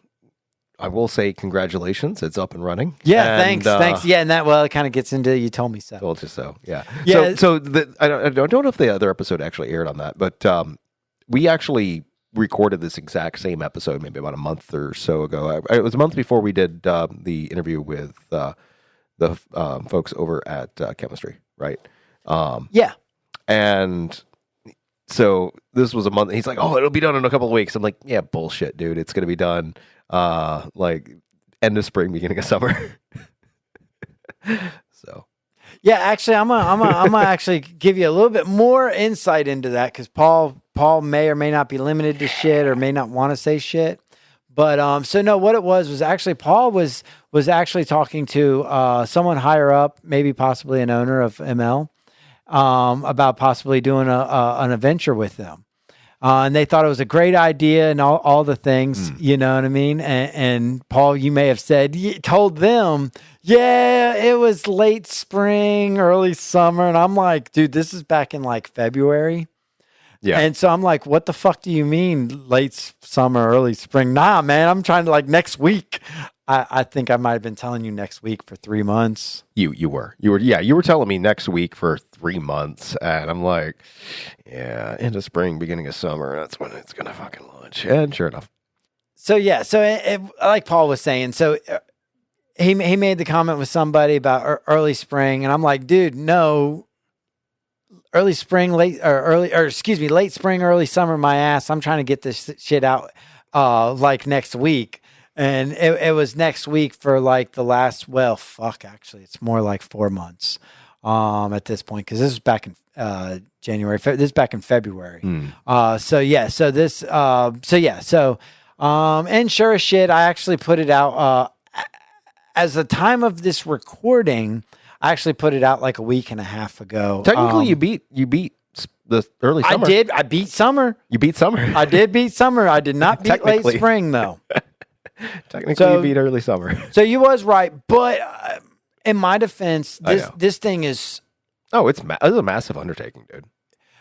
I will say congratulations. It's up and running. Yeah, and, thanks. Yeah, and it kind of gets into you told me so. Told you so. Yeah. Yeah. I don't know if the other episode actually aired on that, but we actually recorded this exact same episode maybe about a month or so ago. It was a month before we did the interview with the folks over at Chemistry, right? Yeah. And so this was a month. He's like, "Oh, it'll be done in a couple of weeks." I'm like, "Yeah, bullshit, dude. It's gonna be done like end of spring, beginning of summer." So, yeah, actually, I'm gonna actually give you a little bit more insight into that because Paul may or may not be limited to shit or may not want to say shit. But so no, what it was actually Paul was actually talking to someone higher up, maybe possibly an owner of ML. About possibly doing an adventure with them. And they thought it was a great idea and all the things, you know what I mean? And Paul, you may have told them, yeah, it was late spring, early summer. And I'm like, dude, this is back in like February. Yeah. And so I'm like, what the fuck do you mean late summer, early spring? Nah, man, I'm trying to like next week. I think I might have been telling you next week for 3 months. You were telling me next week for 3 months, and I'm like, yeah, end of spring, beginning of summer, that's when it's gonna fucking launch. And sure enough. So yeah, like Paul was saying, so he made the comment with somebody about early spring, and I'm like, dude, no, late spring, early summer, my ass. I'm trying to get this shit out like next week. And it was next week for like the last, actually, it's more like 4 months at this point, because this is back in January. This is back in February. And sure as shit, I actually put it out as the time of this recording. I actually put it out like a week and a half ago. Technically, you beat the early summer. I did. I beat summer. You beat summer. I did beat summer. I did not beat late spring though. Technically, you beat early summer. So you was right, but in my defense, this thing is. Oh, it was a massive undertaking, dude.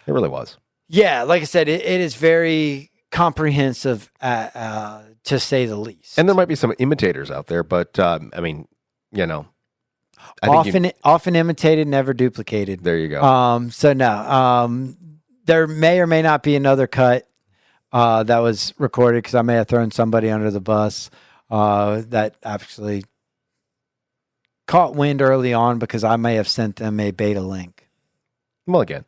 It really was. Yeah, like I said, it is very comprehensive, to say the least. And there might be some imitators out there, but I mean, you know, often imitated, never duplicated. There you go. So no, there may or may not be another cut. That was recorded because I may have thrown somebody under the bus that actually caught wind early on because I may have sent them a beta link. Well, again,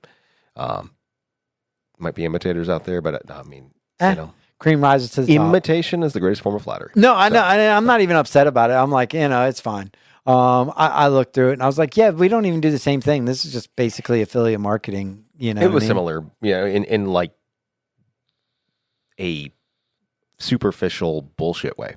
might be imitators out there, but I mean, you know, cream rises to the top. Imitation is the greatest form of flattery. No, I know. I'm not even upset about it. I'm like, it's fine. I looked through it and I was like, yeah, we don't even do the same thing. This is just basically affiliate marketing. You know, it was similar, in like a superficial bullshit way.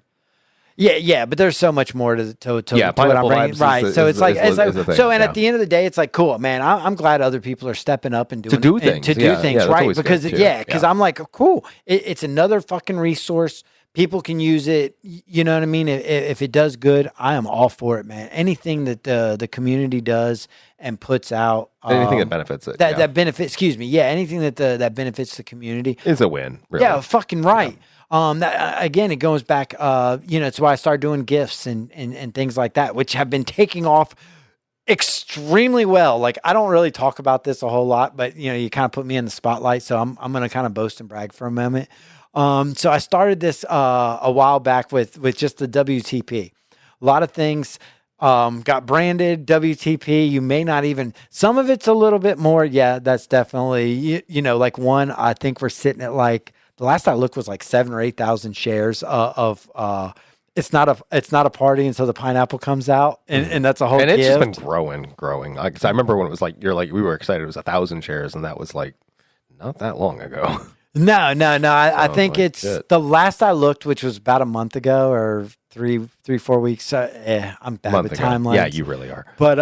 Yeah, but there's so much more to what I'm bringing. Right. So it's like at the end of the day, it's like, cool, man. I'm glad other people are stepping up and doing things, right? Because I'm like, cool. It's another fucking resource. People can use it. You know what I mean? If it does good, I am all for it, man. Anything that the community does and puts out, anything that benefits it, that benefits. Excuse me. Yeah, anything that benefits the community is a win. Really. Yeah, fucking right. That, again, it goes back. It's why I started doing gifts and things like that, which have been taking off extremely well. Like, I don't really talk about this a whole lot, but you kind of put me in the spotlight, so I'm going to kind of boast and brag for a moment. So I started this a while back with just the WTP. A lot of things got branded WTP. You may not even, some of it's a little bit more. Yeah, that's definitely, like one, I think we're sitting at like, the last I looked was like 7,000 or 8,000 shares of it's not a party until the pineapple comes out, and that's a whole. And it's gift. Just been growing. Because I remember when it was like we were excited. It was 1,000 shares, and that was like not that long ago. No. I think it's the last I looked, which was about a month ago or 4 weeks. I'm bad Month with ago. timelines. Yeah, you really are. But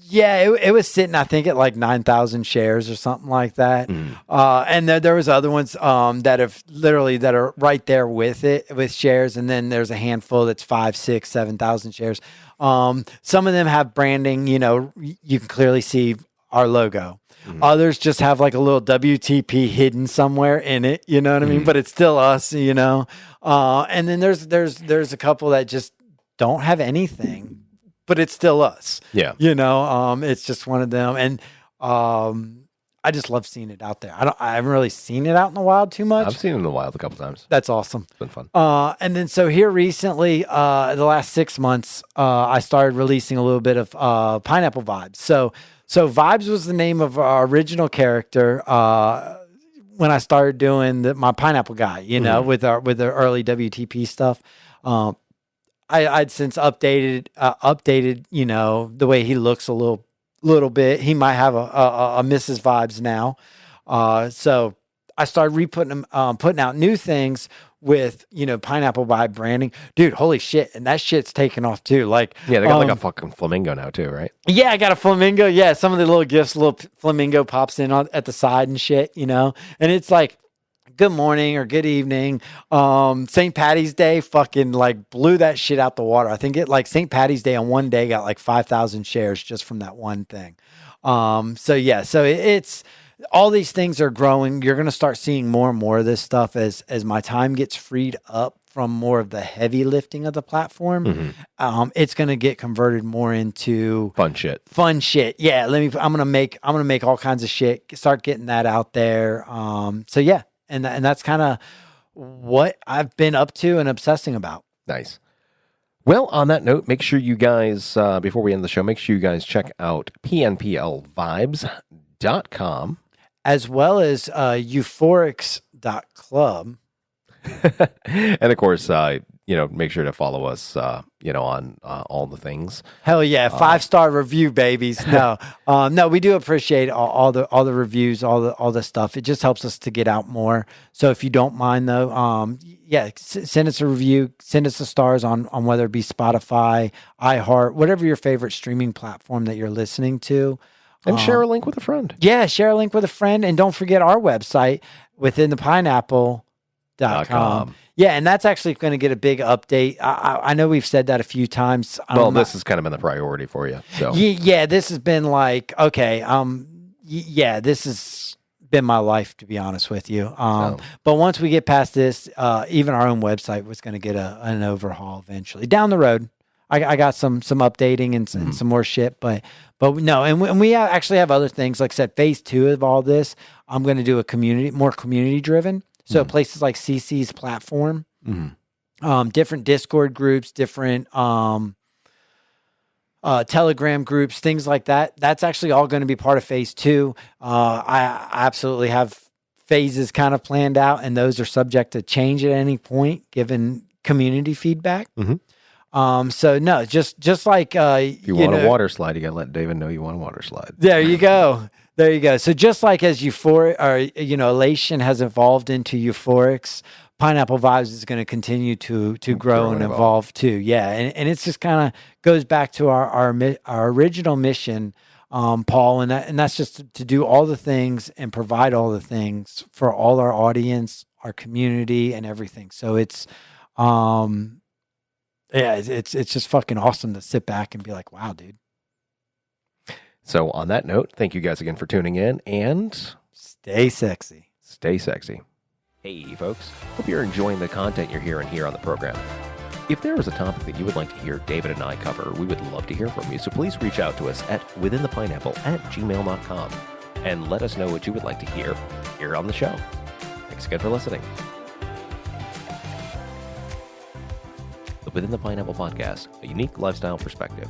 yeah, it was sitting, I think, at like 9,000 shares or something like that. And there was other ones that are right there with it, with shares. And then there's a handful that's 5, 6, 7,000 shares. Some of them have branding, you can clearly see our logo. Others just have like a little WTP hidden somewhere in it, you know what I mean? But it's still us, and then there's a couple that just don't have anything, but it's still us. Yeah. It's just one of them. And I just love seeing it out there. I haven't really seen it out in the wild too much. I've seen it in the wild a couple times. That's awesome. It's been fun. And then so here recently, the last 6 months, I started releasing a little bit of Pineapple Vibes. So Vibes was the name of our original character when I started doing my Pineapple guy, with the early WTP stuff. I'd since updated, the way he looks a little bit. He might have a Mrs. Vibes now. So I started putting out new things with, Pineapple Vibe branding. Dude, holy shit. And that shit's taken off too. Like, yeah, they got like a fucking flamingo now too, right? Yeah, I got a flamingo. Yeah, some of the little gifts, little flamingo pops in at the side and shit, and it's like, good morning or good evening. St. Patty's Day fucking like blew that shit out the water. I think St. Patty's Day on one day got like 5,000 shares just from that one thing. So it's all these things are growing. You're going to start seeing more and more of this stuff as my time gets freed up from more of the heavy lifting of the platform. It's going to get converted more into fun shit. Yeah. I'm going to make all kinds of shit, start getting that out there. So yeah. And that's kind of what I've been up to and obsessing about. Nice. Well, on that note, make sure you guys, before we end the show, make sure you guys check out PNPLVibes.com. As well as Euphorix.club. And of course, make sure to follow us, on all the things. Hell yeah, 5-star review, babies. No, we do appreciate all the reviews, all the stuff. It just helps us to get out more. So if you don't mind, though, send us a review, send us the stars on whether it be Spotify, iHeart, whatever your favorite streaming platform that you're listening to. And share a link with a friend. Yeah, share a link with a friend. And don't forget our website, withinthepineapple.com. Yeah, and that's actually going to get a big update. I know we've said that a few times. Well, this has kind of been the priority for you. So yeah, this has been like, okay, this has been my life, to be honest with you. But once we get past this, even our own website was going to get an overhaul eventually down the road. I got some updating and some more shit, but no, and we actually have other things. Like I said, phase 2 of all this, I'm going to do more community driven. So places like CC's platform, different Discord groups, different Telegram groups, things like that. That's actually all going to be part of phase 2. I absolutely have phases kind of planned out, and those are subject to change at any point, given community feedback. So no, just like if you want a water slide, you gotta let David know you want a water slide. There you go. So just like as Elation has evolved into Euphorix, Pineapple Vibes is going to continue to grow and evolve too. Yeah, and it's just kind of goes back to our original mission, Paul, and that's just to do all the things and provide all the things for all our audience, our community, and everything. So it's it's just fucking awesome to sit back and be like, wow, dude. So on that note, thank you guys again for tuning in, and stay sexy. Stay sexy. Hey, folks. Hope you're enjoying the content you're hearing here on the program. If there is a topic that you would like to hear David and I cover, we would love to hear from you. So please reach out to us at withinthepineapple@gmail.com and let us know what you would like to hear here on the show. Thanks again for listening. The Within the Pineapple Podcast, a unique lifestyle perspective.